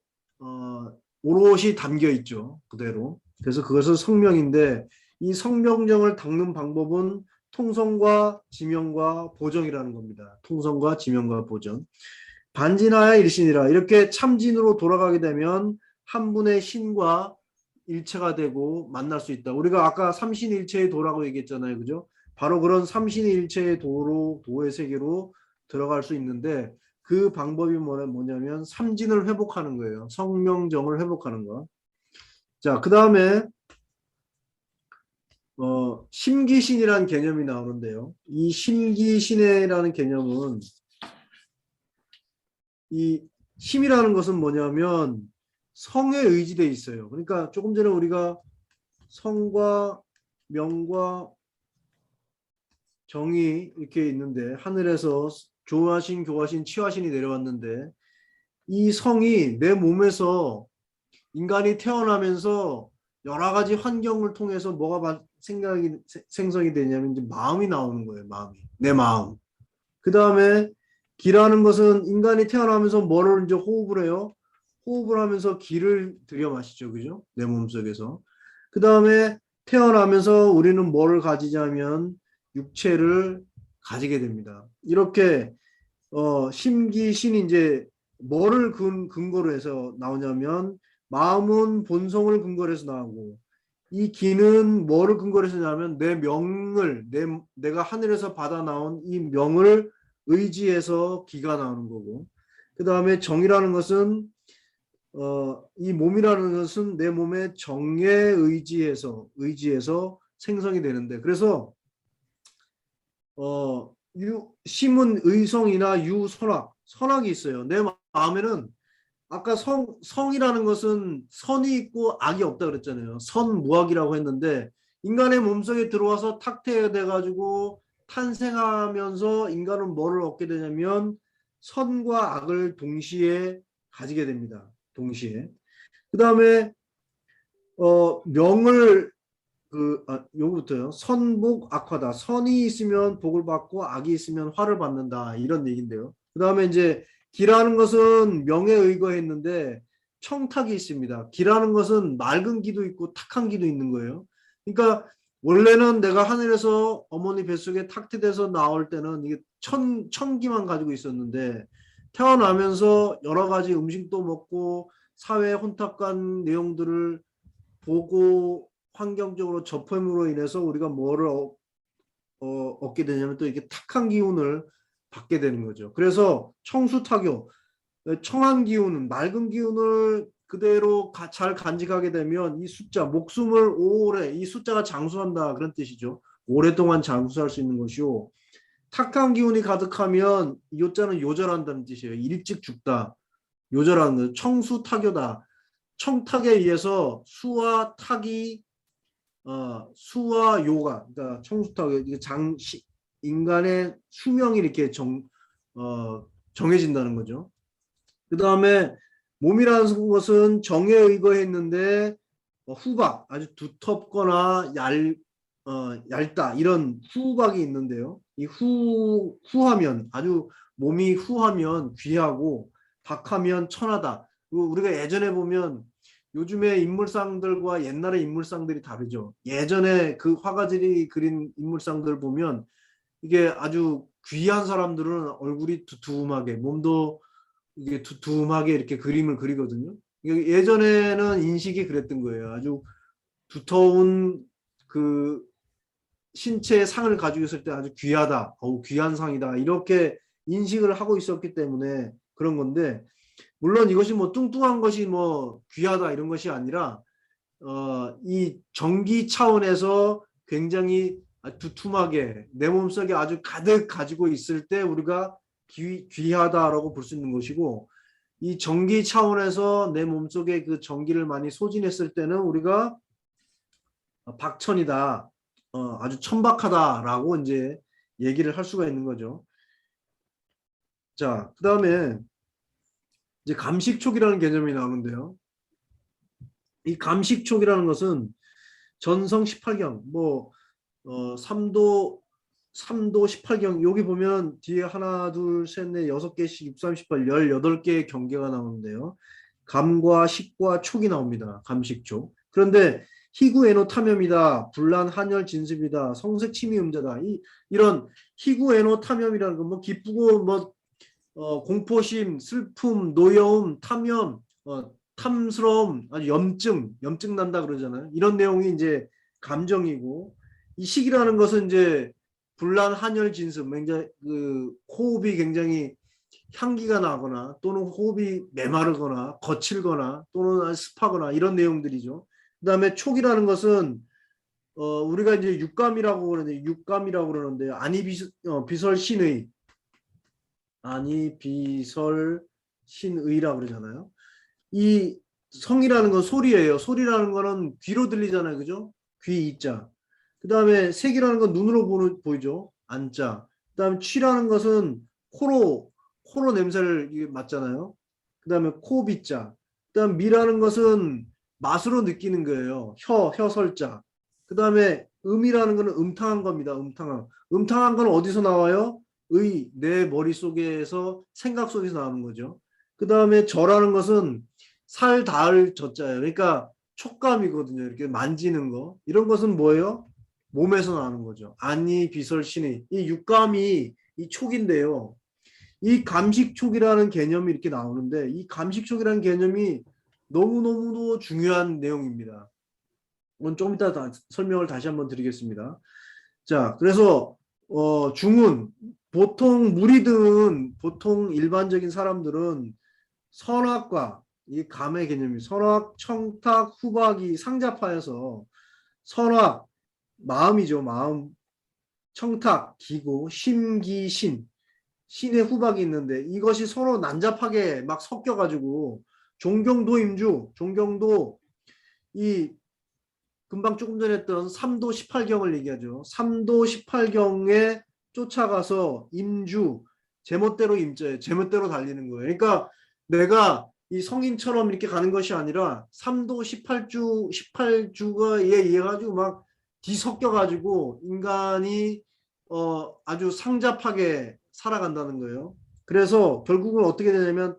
오롯이 담겨 있죠. 그대로. 그래서 그것은 성명인데 이 성명정을 닦는 방법은 통성과 지명과 보정이라는 겁니다. 통성과 지명과 보정. 반진하야 일신이라 이렇게 참진으로 돌아가게 되면 한 분의 신과 일체가 되고 만날 수 있다. 우리가 아까 삼신일체의 도라고 얘기했잖아요. 그죠? 바로 그런 삼신일체의 도의 세계로 들어갈 수 있는데 그 방법이 뭐냐면 삼진을 회복하는 거예요. 성명정을 회복하는 거. 자, 그 다음에 심기신이라는 개념이 나오는데요. 이 심기신이라는 개념은 이 힘이라는 것은 뭐냐면 성에 의지되어 있어요. 그러니까 조금 전에 우리가 성과 명과 정이 이렇게 있는데 하늘에서 조하신, 교하신, 치하신이 내려왔는데 이 성이 내 몸에서 인간이 태어나면서 여러 가지 환경을 통해서 뭐가 생성이 되냐면 이제 마음이 나오는 거예요. 마음이. 내 마음. 그 다음에 기라는 것은 인간이 태어나면서 뭐를 이제 호흡을 해요? 호흡을 하면서 기를 들여 마시죠. 그죠? 내 몸속에서. 그 다음에 태어나면서 우리는 뭐를 가지자면 육체를 가지게 됩니다. 이렇게 심기신이 이제 뭐를 근거로 해서 나오냐면 마음은 본성을 근거로 해서 나오고 이 기는 뭐를 근거로 해서 나오면 내 명을 내가 하늘에서 받아 나온 이 명을 의지해서 기가 나오는 거고 그 다음에 정이라는 것은 이 몸이라는 것은 내 몸의 정에 의지해서 생성이 되는데 그래서 심은 의성이나 유선악 선악이 있어요. 내 마음에는 아까 성이라는 것은 선이 있고 악이 없다 그랬잖아요. 선무악이라고 했는데 인간의 몸속에 들어와서 탁태돼 가지고 탄생하면서 인간은 뭐를 얻게 되냐면 선과 악을 동시에 가지게 됩니다. 동시에. 그 다음에 명을 요거부터요. 선복 악화다. 선이 있으면 복을 받고 악이 있으면 화를 받는다. 이런 얘기인데요. 그 다음에 이제 기라는 것은 명에 의거했는데 청탁이 있습니다. 기라는 것은 맑은 기도 있고 탁한 기도 있는 거예요. 그러니까 원래는 내가 하늘에서 어머니 뱃속에 탁트돼서 나올 때는 이게 천기만 가지고 있었는데 태어나면서 여러 가지 음식도 먹고 사회 혼탁한 내용들을 보고 환경적으로 접함으로 인해서 우리가 뭐를 얻게 되냐면 또 이렇게 탁한 기운을 받게 되는 거죠. 그래서 청수탁요, 청한 기운은 맑은 기운을 그대로 잘 간직하게 되면 이 숫자, 목숨을 오래, 이 숫자가 장수한다 그런 뜻이죠. 오랫동안 장수할 수 있는 것이요. 탁한 기운이 가득하면 요자는 요절한다는 뜻이에요. 일찍 죽다. 요절하는 거예요. 청수탁요다. 청탁에 의해서 수와 탁이 수와 요가, 그러니까 청수탁, 인간의 수명이 이렇게 정해진다는 거죠. 그 다음에 몸이라는 것은 정에 의거했는데 후박, 아주 두텁거나 얇다 이런 후박이 있는데요. 이 후하면 아주 몸이 후하면 귀하고 박하면 천하다. 그리고 우리가 예전에 보면 요즘의 인물상들과 옛날의 인물상들이 다르죠. 예전에 그 화가들이 그린 인물상들 보면 이게 아주 귀한 사람들은 얼굴이 두툼하게 몸도 이게 두툼하게 이렇게 그림을 그리거든요. 예전에는 인식이 그랬던 거예요. 아주 두터운 그 신체의 상을 가지고 있을 때 아주 귀하다, 귀한 상이다 이렇게 인식을 하고 있었기 때문에 그런 건데 물론 이것이 뭐 뚱뚱한 것이 뭐 귀하다 이런 것이 아니라 이 정기 차원에서 굉장히 두툼하게 내 몸속에 아주 가득 가지고 있을 때 우리가 귀하다라고 볼 수 있는 것이고 이 정기 차원에서 내 몸속에 그 정기를 많이 소진했을 때는 우리가 박천이다, 아주 천박하다라고 이제 얘기를 할 수가 있는 거죠. 자, 그 다음에 이제 감식촉이라는 개념이 나오는데요. 이 감식촉이라는 것은 전성 18경, 뭐 3도 18경 여기 보면 뒤에 하나 둘 셋 넷 여섯 개씩 6, 3, 18, 18개의 경계가 나오는데요. 감과 식과 촉이 나옵니다. 감식촉. 그런데 희구애노 탐염이다. 불란 한열 진습이다. 성색 침이 음자다. 이런 희구애노 탐염이라는 건 뭐 기쁘고 뭐 공포심, 슬픔, 노여움, 탐염, 탐스러움, 아주 염증 난다 그러잖아요. 이런 내용이 이제 감정이고 이 식이라는 것은 이제 불란 한열 진습, 굉장히 그 호흡이 굉장히 향기가 나거나 또는 호흡이 메마르거나 거칠거나 또는 습하거나 이런 내용들이죠. 그다음에 촉이라는 것은 우리가 이제 육감이라고 그러는데 비설신의 아니 비설 신의라고 그러잖아요. 이 성이라는 건 소리예요. 소리라는 거는 귀로 들리잖아요. 그죠? 귀 이자. 그 다음에 색이라는 건 눈으로 보이죠. 안자. 그 다음에 취라는 것은 코로 냄새를 맡잖아요. 그 다음에 코 비자. 그 다음 미라는 것은 맛으로 느끼는 거예요. 혀설자. 그 다음에 음이라는 거는 음탕한 겁니다. 음탕한 건 어디서 나와요? 내 머릿속에서 생각 속에서 나오는 거죠. 그 다음에 저라는 것은 살 닿을 저자예요. 그러니까 촉감이거든요. 이렇게 만지는 거. 이런 것은 뭐예요? 몸에서 나오는 거죠. 안이 비설신이 이 육감이 이 촉인데요. 이 감식촉이라는 개념이 이렇게 나오는데 이 감식촉이라는 개념이 너무너무도 중요한 내용입니다. 이건 좀 이따 설명을 다시 한번 드리겠습니다. 자, 그래서 중은 보통 무리들은 보통 일반적인 사람들은 선악과 이 감의 개념이 선악, 청탁, 후박이 상잡하여서 선악 마음이죠. 마음, 청탁, 기고, 심기신 신의 후박이 있는데 이것이 서로 난잡하게 막 섞여가지고 종경도 이 금방 조금 전에 했던 3도 18경을 얘기하죠. 3도 18경에 쫓아가서 제멋대로 임자예요. 제멋대로 달리는 거예요. 그러니까 내가 이 성인처럼 이렇게 가는 것이 아니라 3도 18주가 이해가지고 막 뒤섞여가지고 인간이 아주 상잡하게 살아간다는 거예요. 그래서 결국은 어떻게 되냐면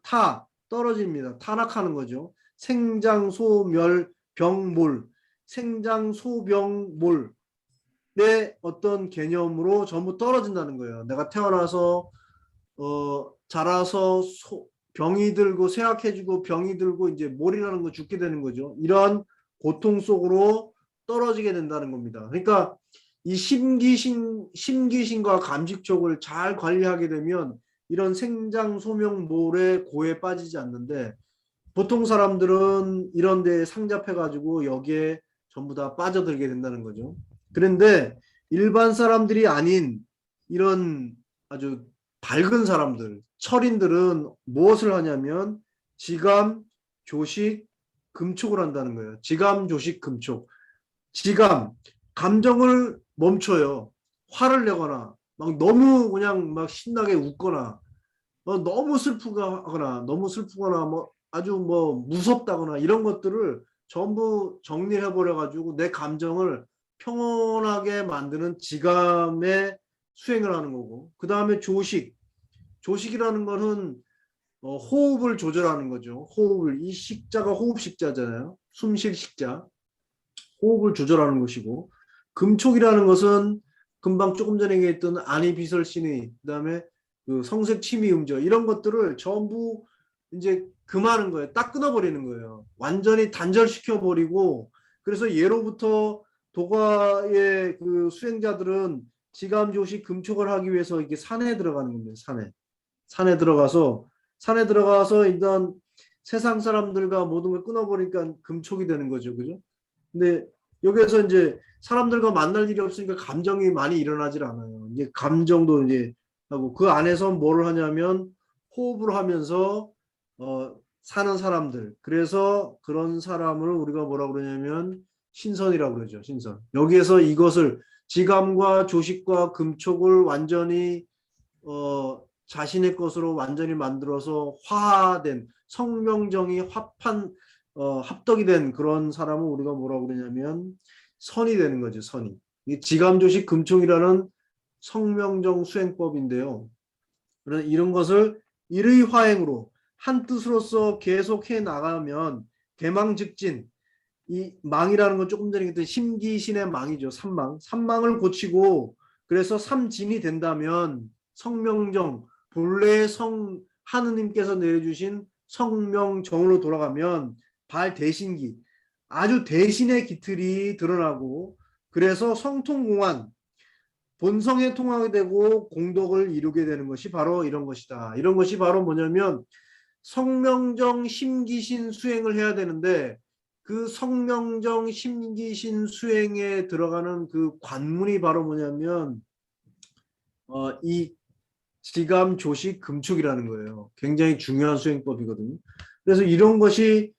떨어집니다. 타락하는 거죠. 생장소멸 병몰 생장소병몰의 어떤 개념으로 전부 떨어진다는 거예요. 내가 태어나서 자라서 병이 들고 쇠약해지고 병이 들고 이제 몰이라는 거 죽게 되는 거죠. 이러한 고통 속으로 떨어지게 된다는 겁니다. 그러니까 이 심기신과 감식촉을 잘 관리하게 되면 이런 생장소명몰의 고에 빠지지 않는데 보통 사람들은 이런 데에 상잡해가지고 여기에 전부 다 빠져들게 된다는 거죠. 그런데 일반 사람들이 아닌 이런 아주 밝은 사람들, 철인들은 무엇을 하냐면 지감, 조식, 금촉을 한다는 거예요. 지감, 조식, 금촉. 지감, 감정을 멈춰요. 화를 내거나 막 너무 그냥 막 신나게 웃거나 너무 슬프거나 너무 슬프거나 뭐 아주 뭐 무섭다거나 이런 것들을 전부 정리해 버려 가지고 내 감정을 평온하게 만드는 지감의 수행을 하는 거고, 그 다음에 조식이라는 거는 호흡을 조절하는 거죠. 호흡을, 이 식자가 호흡 식자잖아요. 숨쉴 식자, 호흡을 조절하는 것이고, 금촉이라는 것은 금방 조금 전에 얘기했던 안이비설신의, 그다음에 그 성색취미음조 이런 것들을 전부 이제 금하는 거예요. 딱 끊어버리는 거예요. 완전히 단절시켜 버리고. 그래서 예로부터 도가의 그 수행자들은 지감조식 금촉을 하기 위해서 이게 산에 들어가는 겁니다. 산에 들어가서 일단 세상 사람들과 모든 걸 끊어버리니까 금촉이 되는 거죠. 그죠? 근데 여기에서 이제 사람들과 만날 일이 없으니까 감정이 많이 일어나질 않아요. 이제 감정도 이제 하고, 그 안에서 뭘 하냐면 호흡을 하면서 사는 사람들. 그래서 그런 사람을 우리가 뭐라 그러냐면 신선이라고 그러죠. 신선. 여기에서 이것을 지감과 조식과 금촉을 완전히 자신의 것으로 완전히 만들어서 화된 성명정이 합덕이 된 그런 사람은 우리가 뭐라고 그러냐면 선이 되는 거죠. 선이. 이 지감조식 금총이라는 성명정 수행법인데요. 이런 것을 일의 화행으로 한 뜻으로서 계속 해 나가면 개망즉진, 이 망이라는 건 조금 전에 얘기했던 심기신의 망이죠. 삼망을 고치고, 그래서 삼진이 된다면 성명정, 본래의 하느님께서 내려주신 성명정으로 돌아가면 발대신기, 아주 대신의 기틀이 드러나고, 그래서 성통공한, 본성에 통하게 되고 공덕을 이루게 되는 것이 바로 이런 것이다. 이런 것이 바로 뭐냐면 성명정 심기신 수행을 해야 되는데, 그 성명정 심기신 수행에 들어가는 그 관문이 바로 뭐냐면 이 지감 조식 금축이라는 거예요. 굉장히 중요한 수행법이거든요. 그래서 이런 것이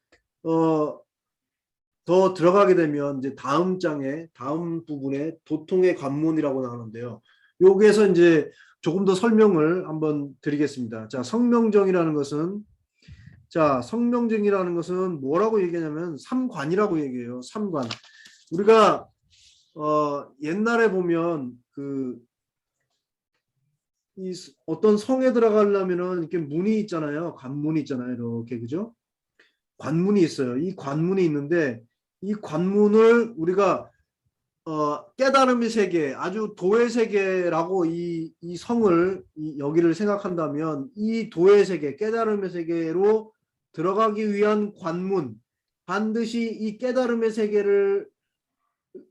더 들어가게 되면 이제 다음 부분에 도통의 관문이라고 나오는데요. 여기에서 이제 조금 더 설명을 한번 드리겠습니다. 자, 성명정이라는 것은 뭐라고 얘기하냐면 삼관이라고 얘기해요. 삼관. 우리가 옛날에 보면 이 어떤 성에 들어가려면은 이렇게 문이 있잖아요. 관문이 있잖아요. 이렇게, 그죠? 관문이 있어요. 이 관문이 있는데, 이 관문을 우리가 깨달음의 세계, 아주 도의 세계라고 이 성을, 여기를 생각한다면, 이 도의 세계, 깨달음의 세계로 들어가기 위한 관문, 반드시 이 깨달음의 세계를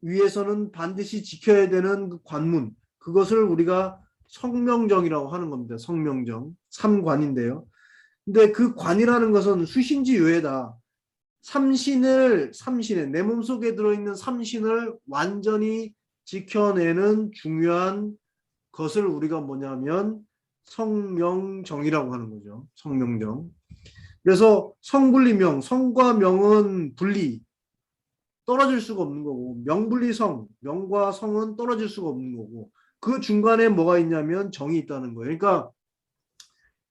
위해서는 반드시 지켜야 되는 그 관문, 그것을 우리가 성명정이라고 하는 겁니다. 성명정, 삼관인데요. 근데 그 관이라는 것은 수신지유예다. 삼신의 내 몸속에 들어있는 삼신을 완전히 지켜내는 중요한 것을 우리가 뭐냐면 성명정이라고 하는 거죠. 성명정. 그래서 성분리명, 성과 명은 분리, 떨어질 수가 없는 거고, 명분리성, 명과 성은 떨어질 수가 없는 거고, 그 중간에 뭐가 있냐면 정이 있다는 거예요. 그러니까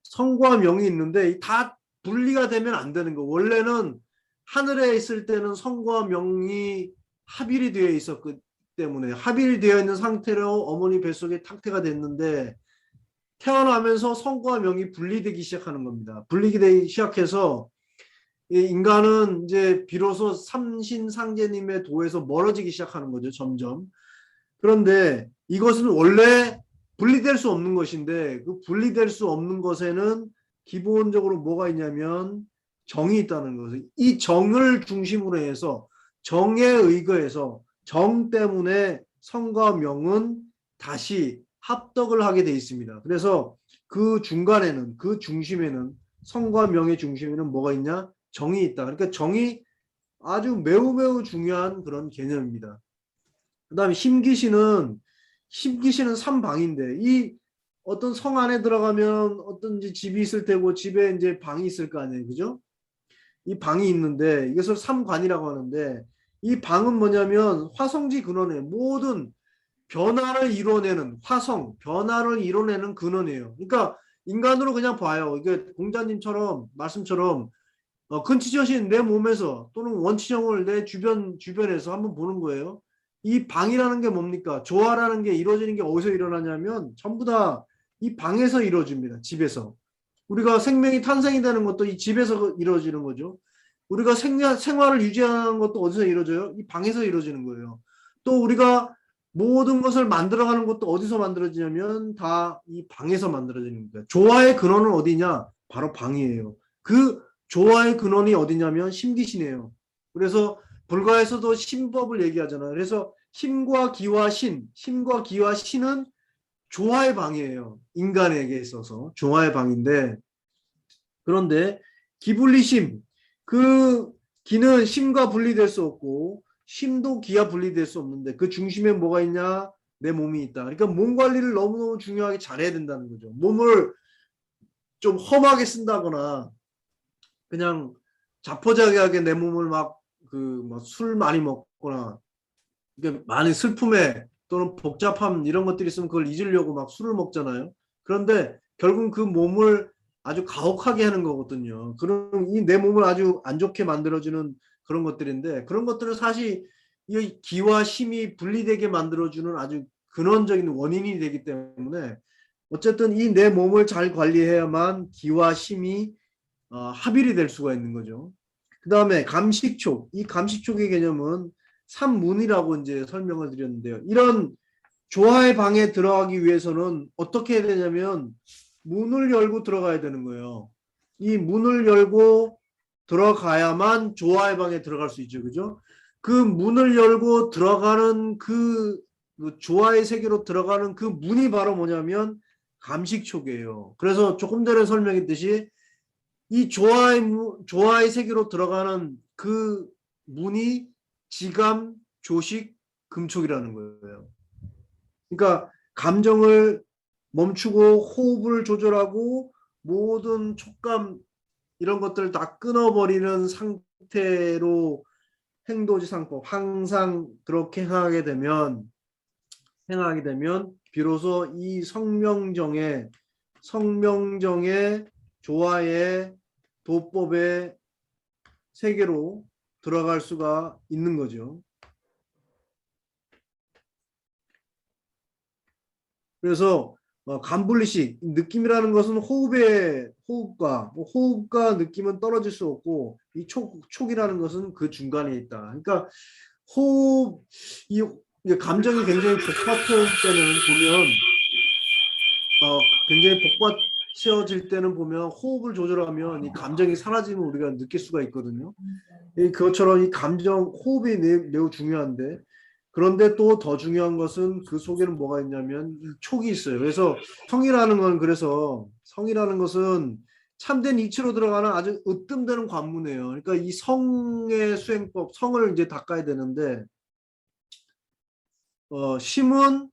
성과 명이 있는데 다 분리가 되면 안 되는 거. 원래는 하늘에 있을 때는 성과 명이 합일이 되어 있었기 때문에, 합일이 되어 있는 상태로 어머니 뱃속에 탁태가 됐는데, 태어나면서 성과 명이 분리되기 시작하는 겁니다. 분리되기 시작해서 인간은 이제 비로소 삼신상제님의 도에서 멀어지기 시작하는 거죠. 점점. 그런데 이것은 원래 분리될 수 없는 것인데, 그 분리될 수 없는 것에는 기본적으로 뭐가 있냐면 정이 있다는 것을, 이 정을 중심으로 해서, 정에 의거해서, 정 때문에 성과 명은 다시 합덕을 하게 돼 있습니다. 그래서 그 중간에는, 그 중심에는, 성과 명의 중심에는 뭐가 있냐? 정이 있다. 그러니까 정이 아주 매우 매우 중요한 그런 개념입니다. 그 다음에 심기신은 삼방인데, 이 어떤 성 안에 들어가면 어떤 집이 있을 테고, 집에 이제 방이 있을 거 아니에요. 그죠? 이 방이 있는데 이것을 삼관이라고 하는데, 이 방은 뭐냐면 화성지 근원에 모든 변화를 이뤄내는, 변화를 이뤄내는 근원이에요. 그러니까 인간으로 그냥 봐요. 이게 공자님처럼 말씀처럼 근치저신 내 몸에서 또는 원치정을 내 주변에서 한번 보는 거예요. 이 방이라는 게 뭡니까? 조화라는 게 이루어지는 게 어디서 일어나냐면 전부 다 이 방에서 이루어집니다. 집에서. 우리가 생명이 탄생이 되는 것도 이 집에서 이루어지는 거죠. 우리가 생활을 유지하는 것도 어디서 이루어져요? 이 방에서 이루어지는 거예요. 또 우리가 모든 것을 만들어가는 것도 어디서 만들어지냐면 다 이 방에서 만들어지는 거예요. 조화의 근원은 어디냐? 바로 방이에요. 그 조화의 근원이 어디냐면 심기신이에요. 그래서 불가에서도 신법을 얘기하잖아요. 그래서 힘과 기와 힘과 기와 신은 조화의 방이에요. 인간에게 있어서 조화의 방인데, 그런데 기분리심, 그 기는 심과 분리될 수 없고 심도 기와 분리될 수 없는데 그 중심에 뭐가 있냐? 내 몸이 있다. 그러니까 몸 관리를 너무너무 중요하게 잘해야 된다는 거죠. 몸을 좀 험하게 쓴다거나 그냥 자포자기하게 내 몸을 막 술 많이 먹거나 이게 많은 슬픔에 또는 복잡함 이런 것들이 있으면 그걸 잊으려고 막 술을 먹잖아요. 그런데 결국 그 몸을 아주 가혹하게 하는 거거든요. 그런 이 내 몸을 아주 안 좋게 만들어주는 그런 것들인데, 그런 것들은 사실 이 기와 심이 분리되게 만들어주는 아주 근원적인 원인이 되기 때문에 어쨌든 이 내 몸을 잘 관리해야만 기와 심이 합일이 될 수가 있는 거죠. 그 다음에 감식촉. 이 감식촉의 개념은 삼문이라고 이제 설명을 드렸는데요. 이런 조화의 방에 들어가기 위해서는 어떻게 해야 되냐면 문을 열고 들어가야 되는 거예요. 이 문을 열고 들어가야만 조화의 방에 들어갈 수 있죠. 그죠? 그 문을 열고 들어가는 그 조화의 세계로 들어가는 그 문이 바로 뭐냐면 감식촉이에요. 그래서 조금 전에 설명했듯이 이 조화의 세계로 들어가는 그 문이 지감, 조식, 금촉이라는 거예요. 그러니까 감정을 멈추고 호흡을 조절하고 모든 촉감 이런 것들을 다 끊어버리는 상태로 행도지상법 항상 그렇게 행하게 되면 비로소 이 성명정의 조화의 도법의 세계로 들어갈 수가 있는 거죠. 그래서 간분리식 느낌이라는 것은 호흡과 느낌은 떨어질 수 없고 이 촉이라는 것은 그 중간에 있다. 그러니까 호흡 이 감정이 굉장히 복받쳐질 때는 보면 굉장히 복받쳐질 때는 보면 호흡을 조절하면 이 감정이 사라지면 우리가 느낄 수가 있거든요. 그것처럼 이 감정 호흡이 매우 중요한데, 그런데 또 더 중요한 것은 그 속에는 뭐가 있냐면 이 촉이 있어요. 그래서 성이라는 것은 참된 이치로 들어가는 아주 으뜸되는 관문이에요. 그러니까 이 성의 수행법, 성을 이제 닦아야 되는데 심은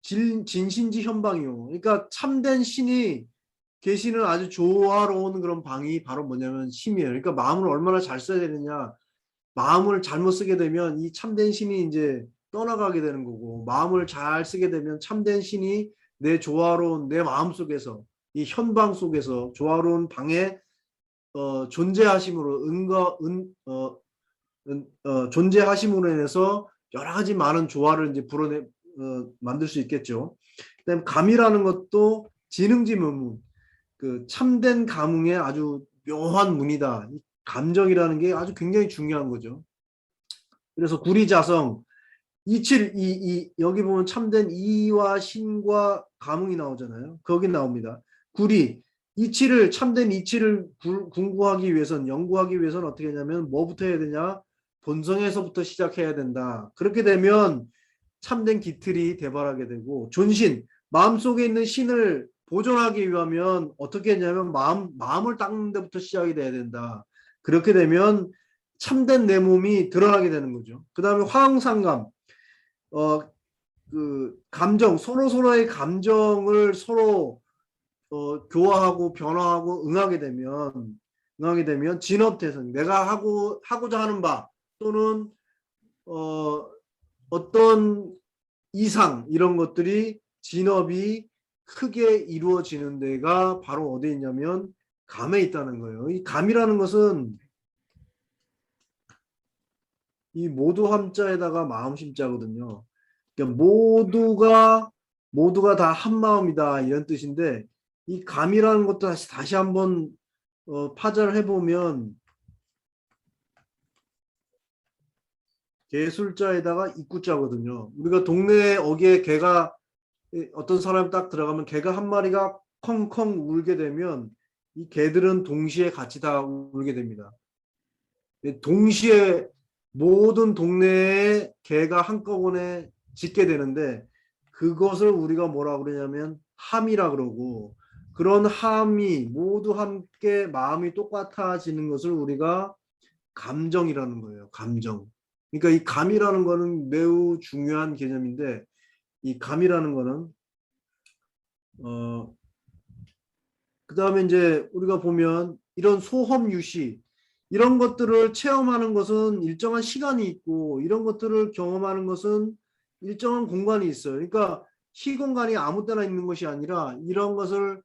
진신지 현방이요. 그러니까 참된 신이 계시는 아주 조화로운 그런 방이 바로 뭐냐면 심이에요. 그러니까 마음을 얼마나 잘 써야 되느냐. 마음을 잘못 쓰게 되면 이 참된 신이 이제 떠나가게 되는 거고, 마음을 잘 쓰게 되면 참된 신이 내 조화로운 내 마음 속에서 이 현방 속에서 조화로운 방에 존재하심으로 존재하심으로 인해서 여러 가지 많은 조화를 이제 만들 수 있겠죠. 그다음 감이라는 것도 지능지문문, 그 참된 감흥의 아주 묘한 문이다. 이 감정이라는 게 아주 굉장히 중요한 거죠. 그래서 구리자성, 여기 보면 참된 이와 신과 감흥이 나오잖아요. 거기 나옵니다. 참된 이치를 궁구하기 위해서는, 연구하기 위해서는 어떻게 하냐면 뭐부터 해야 되냐? 본성에서부터 시작해야 된다. 그렇게 되면 참된 기틀이 대발하게 되고, 존신, 마음속에 있는 신을 보존하기 위하면 어떻게 했냐면 마음을 닦는 데부터 시작이 돼야 된다. 그렇게 되면 참된 내 몸이 드러나게 되는 거죠. 그 다음에 화응상감, 감정, 서로의 감정을 서로 교화하고 변화하고 응하게 되면 진업대선, 내가 하고자 하는 바 또는 어떤 이상 이런 것들이 진업이 크게 이루어지는 데가 바로 어디에 있냐면 감에 있다는 거예요. 이 감이라는 것은 이 모두 함자에다가 마음 심자거든요. 그러니까 모두가 다 한 마음이다 이런 뜻인데 이 감이라는 것도 다시 한번 파자를 해보면 개술자에다가 입구자거든요. 우리가 동네에 어귀에 개가 어떤 사람이 딱 들어가면 개가 한 마리가 컹컹 울게 되면 이 개들은 동시에 같이 다 울게 됩니다. 동시에 모든 동네에 개가 한꺼번에 짖게 되는데 그것을 우리가 뭐라 그러냐면 함이라 그러고 그런 함이 모두 함께 마음이 똑같아지는 것을 우리가 감정이라는 거예요. 감정. 그러니까 이 감이라는 거는 매우 중요한 개념인데 이 감이라는 거는 그다음에 이제 우리가 보면 이런 소험 유시 이런 것들을 체험하는 것은 일정한 시간이 있고 이런 것들을 경험하는 것은 일정한 공간이 있어요. 그러니까 시공간이 아무 때나 있는 것이 아니라 이런 것을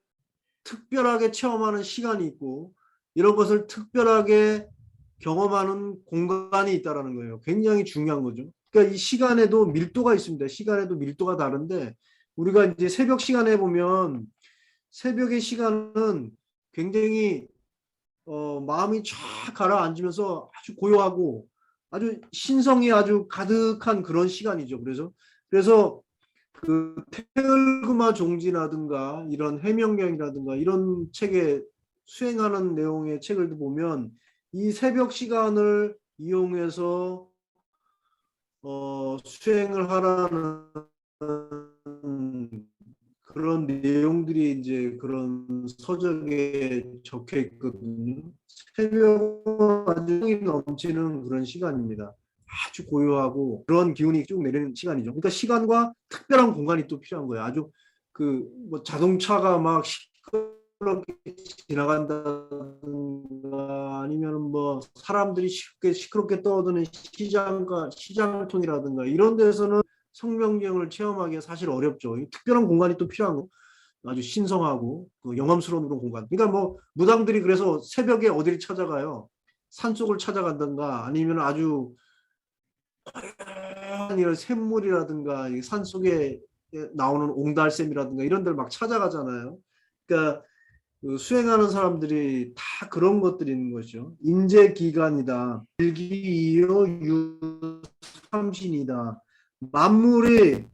특별하게 체험하는 시간이 있고 이런 것을 특별하게 경험하는 공간이 있다라는 거예요. 굉장히 중요한 거죠. 그러니까 이 시간에도 밀도가 있습니다. 시간에도 밀도가 다른데 우리가 이제 새벽 시간에 보면 새벽의 시간은 굉장히 마음이 쫙 가라앉으면서 아주 고요하고 아주 신성이 아주 가득한 그런 시간이죠. 그래서 그 테을그마 종지라든가 이런 해명경이라든가 이런 책에 수행하는 내용의 책을 보면 이 새벽 시간을 이용해서 수행을 하라는 그런 내용들이 이제 그런 서적에 적혀 있거든요. 새벽은 아주 힘이 넘치는 그런 시간입니다. 아주 고요하고 그런 기운이 쭉 내리는 시간이죠. 그러니까 시간과 특별한 공간이 또 필요한 거예요. 아주 그 뭐 자동차가 막 시끄럽게 지나간다든가 아니면 뭐 사람들이 시끄럽게 떠드는 시장통이라든가 이런 데서는 성명경을 체험하기가 사실 어렵죠. 특별한 공간이 또 필요한 거. 아주 신성하고 그 영험스러운 그런 공간. 그러니까 뭐 무당들이 그래서 새벽에 어디를 찾아가요? 산속을 찾아간다든가 아니면 아주 이런 샘물이라든가 산속에 나오는 옹달샘이라든가 이런 데를 막 찾아가잖아요. 그러니까 그 수행하는 사람들이 다 그런 것들이 있는 거죠. 인재기간이다. 일기이요 유삼신이다. 만물의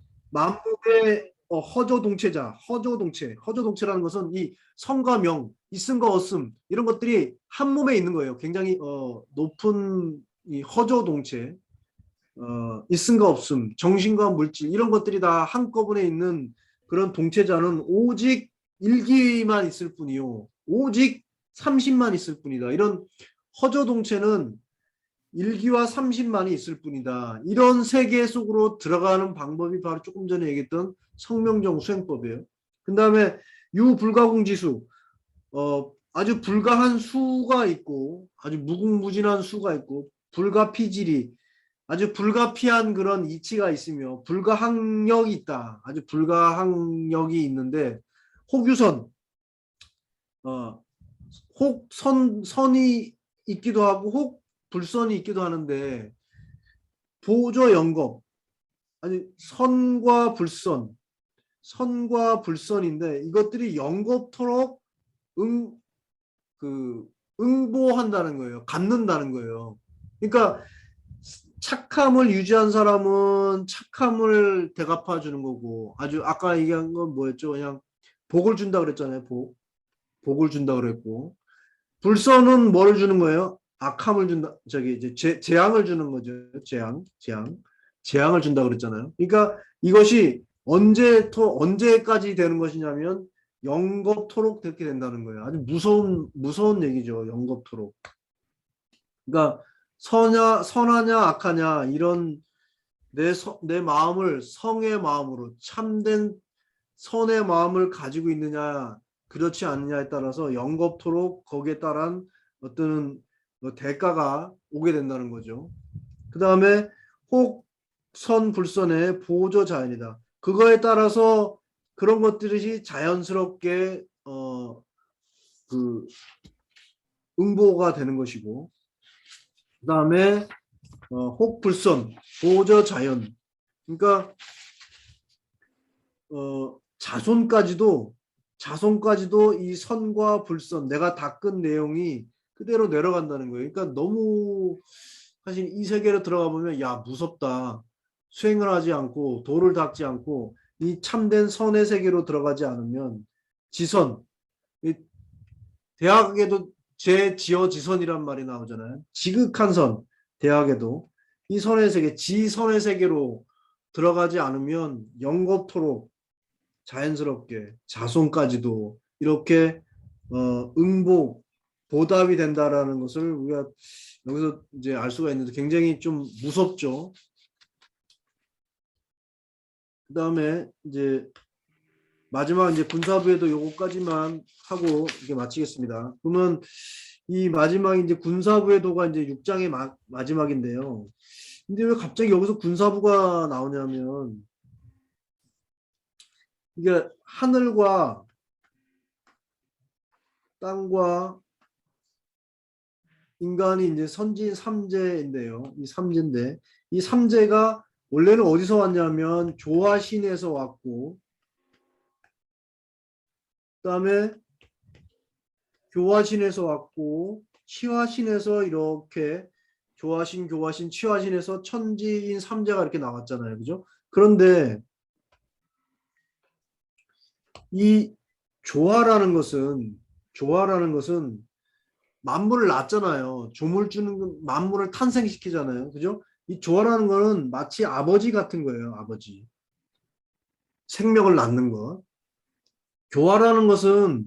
허조동체라는 것은 이 성과 명, 있음과 없음 이런 것들이 한 몸에 있는 거예요. 굉장히 높은 이 허조동체, 있음과 없음, 정신과 물질 이런 것들이 다 한꺼번에 있는 그런 동체자는 오직 일기만 있을 뿐이요. 오직 삼신만 있을 뿐이다. 이런 허조동체는 일기와 삼신만이 있을 뿐이다. 이런 세계 속으로 들어가는 방법이 바로 조금 전에 얘기했던 성명정 수행법이에요. 그 다음에 유불가공지수, 아주 불가한 수가 있고 아주 무궁무진한 수가 있고 불가피질이 아주 불가피한 그런 이치가 있으며 불가항력이 있다. 아주 불가항력이 있는데 혹유선, 어, 선이 있기도 하고 혹 불선이 있기도 하는데 보조 영겁, 아니 선과 불선인데 이것들이 영겁토록 응, 그 응보한다는 거예요. 갖는다는 거예요. 그러니까 착함을 유지한 사람은 착함을 대갚아 주는 거고 아주 아까 얘기한 건 뭐였죠? 그냥 복을 준다 그랬잖아요. 복을 준다 그랬고 불선은 뭐를 주는 거예요? 악함을 준다. 저기 이제 재앙을 주는 거죠. 재앙을 준다 그랬잖아요. 그러니까 이것이 언제까지 되는 것이냐면 영겁토록 그렇게 된다는 거예요. 아주 무서운 얘기죠. 영겁토록. 그러니까 선하냐 악하냐 이런 내 마음을 성의 마음으로 참된 선의 마음을 가지고 있느냐 그렇지 않느냐에 따라서 영겁토록 거기에 따른 어떤 대가가 오게 된다는 거죠. 그 다음에 혹 선 불선의 보조 자연이다. 그거에 따라서 그런 것들이 자연스럽게 그 응보가 되는 것이고, 그다음에 혹불선, 보저자연. 그러니까 자손까지도 이 선과 불선, 내가 닦은 내용이 그대로 내려간다는 거예요. 그러니까 너무 사실 이 세계로 들어가 보면 야 무섭다. 수행을 하지 않고 도를 닦지 않고 이 참된 선의 세계로 들어가지 않으면 지선, 이 대학에도 제지어지선이란 말이 나오잖아요. 지극한 선, 대학에도 이 선의 세계, 지선의 세계로 들어가지 않으면 영겁토록 자연스럽게 자손까지도 이렇게 응복, 보답이 된다라는 것을 우리가 여기서 이제 알 수가 있는데 굉장히 좀 무섭죠. 그다음에 이제 마지막 이제 군사부에도 요거까지만 하고 이렇게 마치겠습니다. 그러면 이 마지막 이제 군사부에도가 이제 6장의 마지막인데요. 근데 왜 갑자기 여기서 군사부가 나오냐면 이게 하늘과 땅과 인간이 이제 선진 삼재인데요. 이 삼재인데 이 삼재가 원래는 어디서 왔냐면 조화신에서 왔고, 그다음에 교화신에서 왔고, 치화신에서 이렇게 조화신, 교화신, 치화신에서 천지인 삼재가 이렇게 나왔잖아요. 그죠? 그런데 이 조화라는 것은 만물을 낳잖아요. 조물주는 만물을 탄생시키잖아요. 그죠? 이 조화라는 거는 마치 아버지 같은 거예요. 아버지. 생명을 낳는 것. 교화라는 것은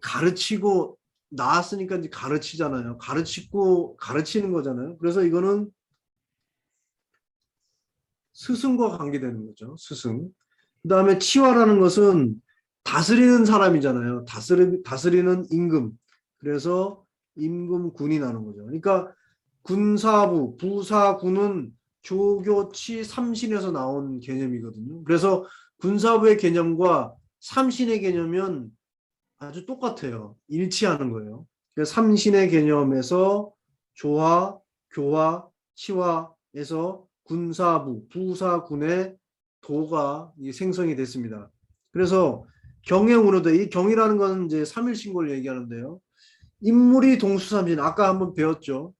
가르치고 낳았으니까 이제 가르치잖아요. 가르치고 가르치는 거잖아요. 그래서 이거는 스승과 관계되는 거죠. 스승. 그다음에 치화라는 것은 다스리는 사람이잖아요. 다스리는 임금. 그래서 임금군이 나는 거죠. 그러니까 군사부, 부사군은 조교치 삼신에서 나온 개념이거든요. 그래서 군사부의 개념과 삼신의 개념은 아주 똑같아요. 일치하는 거예요. 그래서 삼신의 개념에서 조화, 교화, 치화에서 군사부, 부사군의 도가 생성이 됐습니다. 그래서 경영으로도 이 경이라는 건 이제 삼일신고를 얘기하는데요. 인물이 동수삼신 아까 한번 배웠죠.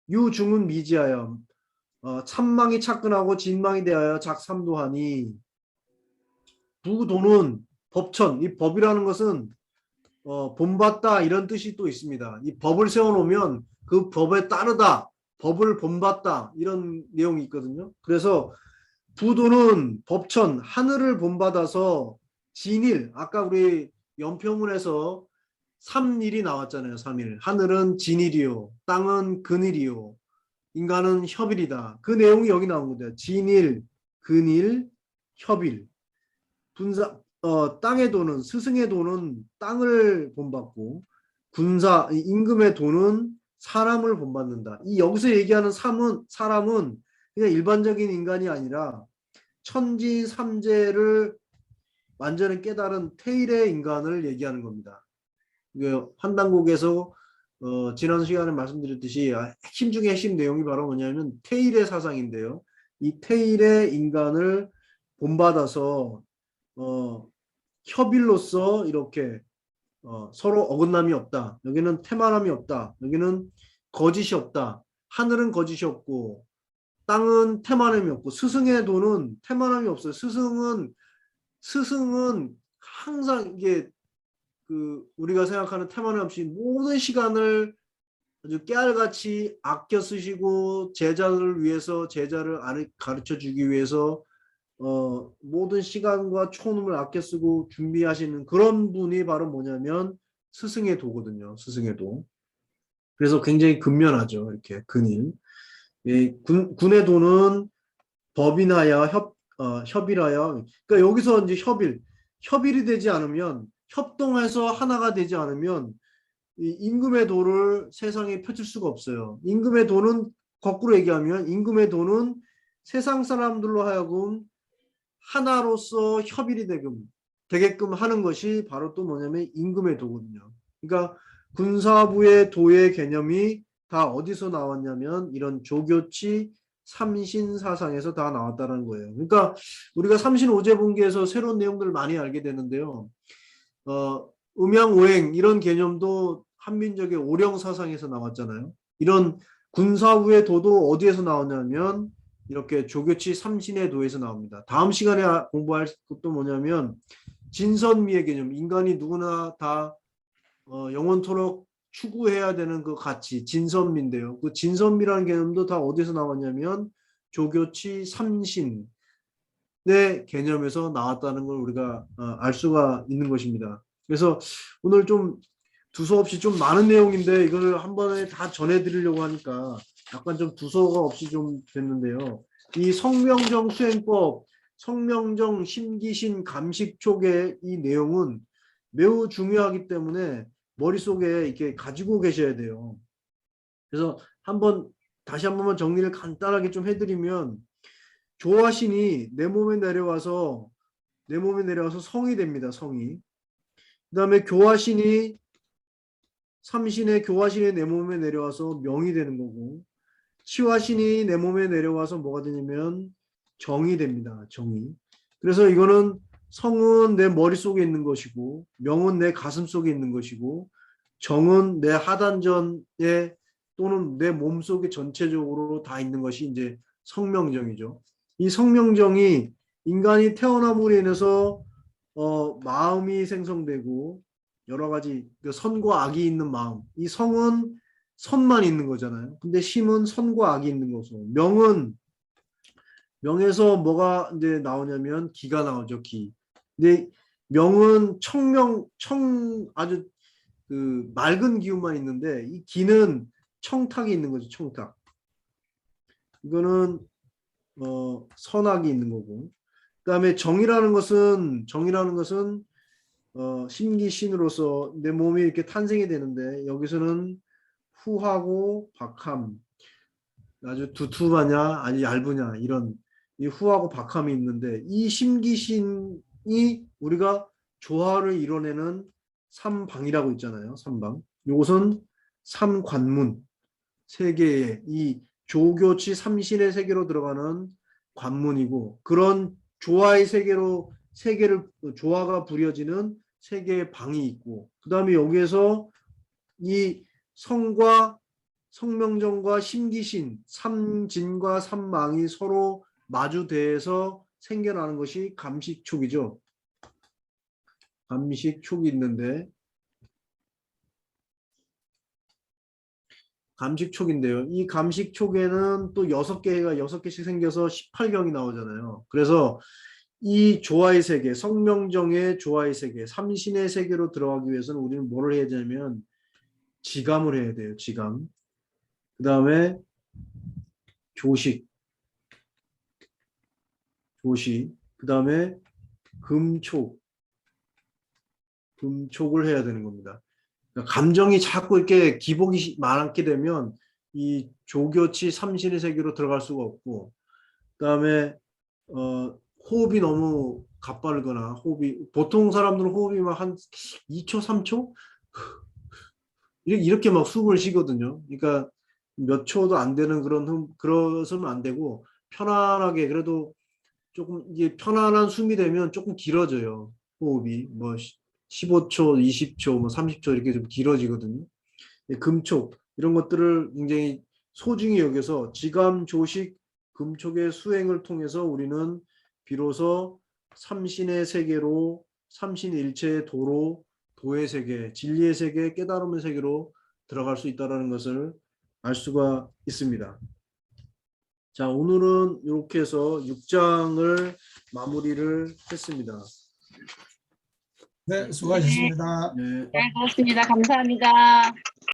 유중은 미지하여 참망이 착근하고 진망이 대하여 작삼도하니 부도는 법천 이 법이라는 것은 본받다 이런 뜻이 또 있습니다. 이 법을 세워놓으면 그 법에 따르다 법을 본받다 이런 내용이 있거든요. 그래서 부도는 법천 하늘을 본받아서 진일 아까 우리 연평문에서 삼일이 나왔잖아요. 삼일 하늘은 진일이요 땅은 근일이요 인간은 협일이다. 그 내용이 여기 나온 거예요. 진일, 근일, 협일. 땅의 도는 스승의 도는 땅을 본받고 임금의 도는 사람을 본받는다. 이 여기서 얘기하는 사람은 그냥 일반적인 인간이 아니라 천지 삼재를 완전히 깨달은 태일의 인간을 얘기하는 겁니다. 한단국에서 지난 시간에 말씀드렸듯이 핵심 중에 핵심 내용이 바로 뭐냐면 태일의 사상인데요. 이 태일의 인간을 본받아서 협일로서 이렇게 서로 어긋남이 없다. 여기는 태만함이 없다. 여기는 거짓이 없다. 하늘은 거짓이 없고 땅은 태만함이 없고 스승의 도는 태만함이 없어요. 스승은 항상 이게 우리가 생각하는 태만함 없이 모든 시간을 아주 깨알같이 아껴 쓰시고 제자를 위해서 제자를 가르쳐 주기 위해서 모든 시간과 초음을 아껴 쓰고 준비하시는 그런 분이 바로 뭐냐면 스승의 도거든요. 스승의 도. 그래서 굉장히 근면하죠. 이렇게 근인. 군의 도는 법인하여 협일하여. 그러니까 여기서 이제 협일이 되지 않으면 협동해서 하나가 되지 않으면 이 임금의 도를 세상에 펼칠 수가 없어요. 임금의 도는 거꾸로 얘기하면 임금의 도는 세상 사람들로 하여금 하나로서 협일이 되게끔 하는 것이 바로 또 뭐냐면 임금의 도거든요. 그러니까 군사부의 도의 개념이 다 어디서 나왔냐면 이런 조교치 삼신사상에서 다 나왔다는 거예요. 그러니까 우리가 삼신오제분기에서 새로운 내용들을 많이 알게 되는데요. 음양오행 이런 개념도 한민족의 오령사상에서 나왔잖아요. 이런 군사부의 도도 어디에서 나오냐면 이렇게 조교치 삼신의 도에서 나옵니다. 다음 시간에 공부할 것도 뭐냐면 진선미의 개념, 인간이 누구나 다 영원토록 추구해야 되는 그 가치, 진선미인데요. 그 진선미라는 개념도 다 어디서 나왔냐면 조교치 삼신의 개념에서 나왔다는 걸 우리가 알 수가 있는 것입니다. 그래서 오늘 좀 두서없이 좀 많은 내용인데 이걸 한 번에 다 전해드리려고 하니까 약간 좀 두서가 없이 좀 됐는데요. 이 성명정 수행법, 성명정 심기신 감식촉의 이 내용은 매우 중요하기 때문에 머릿속에 이렇게 가지고 계셔야 돼요. 그래서 다시 한 번만 정리를 간단하게 좀 해드리면 조화신이 내 몸에 내려와서 성이 됩니다. 성이. 그 다음에 교화신이 삼신의 교화신이 내 몸에 내려와서 명이 되는 거고 치화신이 내 몸에 내려와서 뭐가 되냐면 정이 됩니다. 정이. 그래서 이거는 성은 내 머릿속에 있는 것이고 명은 내 가슴 속에 있는 것이고 정은 내 하단전에 또는 내 몸속에 전체적으로 다 있는 것이 이제 성명정이죠. 이 성명정이 인간이 태어남으로 인해서 마음이 생성되고 여러 가지 선과 악이 있는 마음. 이 성은 선만 있는 거잖아요. 근데 심은 선과 악이 있는 거죠. 명에서 뭐가 이제 나오냐면 기가 나오죠. 기. 근데 명은 아주 그 맑은 기운만 있는데 이 기는 청탁이 있는 거죠. 청탁. 이거는 선악이 있는 거고. 그다음에 정이라는 것은 심기신으로서 내 몸이 이렇게 탄생이 되는데 여기서는 후하고 박함, 아주 두툼하냐 아니 얇으냐 이런 이 후하고 박함이 있는데 이 심기신이 우리가 조화를 이뤄내는 삼방이라고 있잖아요. 삼방. 이것은 삼관문 세계의 이 조교치 삼신의 세계로 들어가는 관문이고 그런 조화의 세계를 조화가 부려지는 세계의 방이 있고 그 다음에 여기에서 이 성과 성명정과 심기신 삼진과 삼망이 서로 마주대해서 생겨나는 것이 감식촉이죠. 감식촉이 있는데 감식촉인데요. 이 감식촉에는 또 6개씩 생겨서 18경이 나오잖아요. 그래서 이 조화의 세계, 성명정의 조화의 세계, 삼신의 세계로 들어가기 위해서는 우리는 뭐를 해야 되냐면 지감을 해야 돼요. 지감. 그 다음에 조식. 그 다음에 금촉을 해야 되는 겁니다. 그러니까 감정이 자꾸 이렇게 기복이 많게 되면 이 조교치 삼신의 세계로 들어갈 수가 없고 그 다음에 호흡이 너무 가빠르거나 보통 사람들은 호흡이 막 한 2초 3초 이렇게 막 숨을 쉬거든요. 그러니까 몇 초도 안 되는 그러서는 안 되고 편안하게 그래도 조금 이게 편안한 숨이 되면 조금 길어져요. 호흡이 뭐 15초, 20초, 뭐 30초 이렇게 좀 길어지거든요. 금촉 이런 것들을 굉장히 소중히 여겨서 지감, 조식, 금촉의 수행을 통해서 우리는 비로소 삼신의 세계로 삼신일체의 도로 도의 세계, 진리의 세계, 깨달음의 세계로 들어갈 수 있다는 것을 알 수가 있습니다. 자, 오늘은 이렇게 해서 6장을 마무리를 했습니다. 네, 수고하셨습니다. 네. 잘 들었습니다. 감사합니다.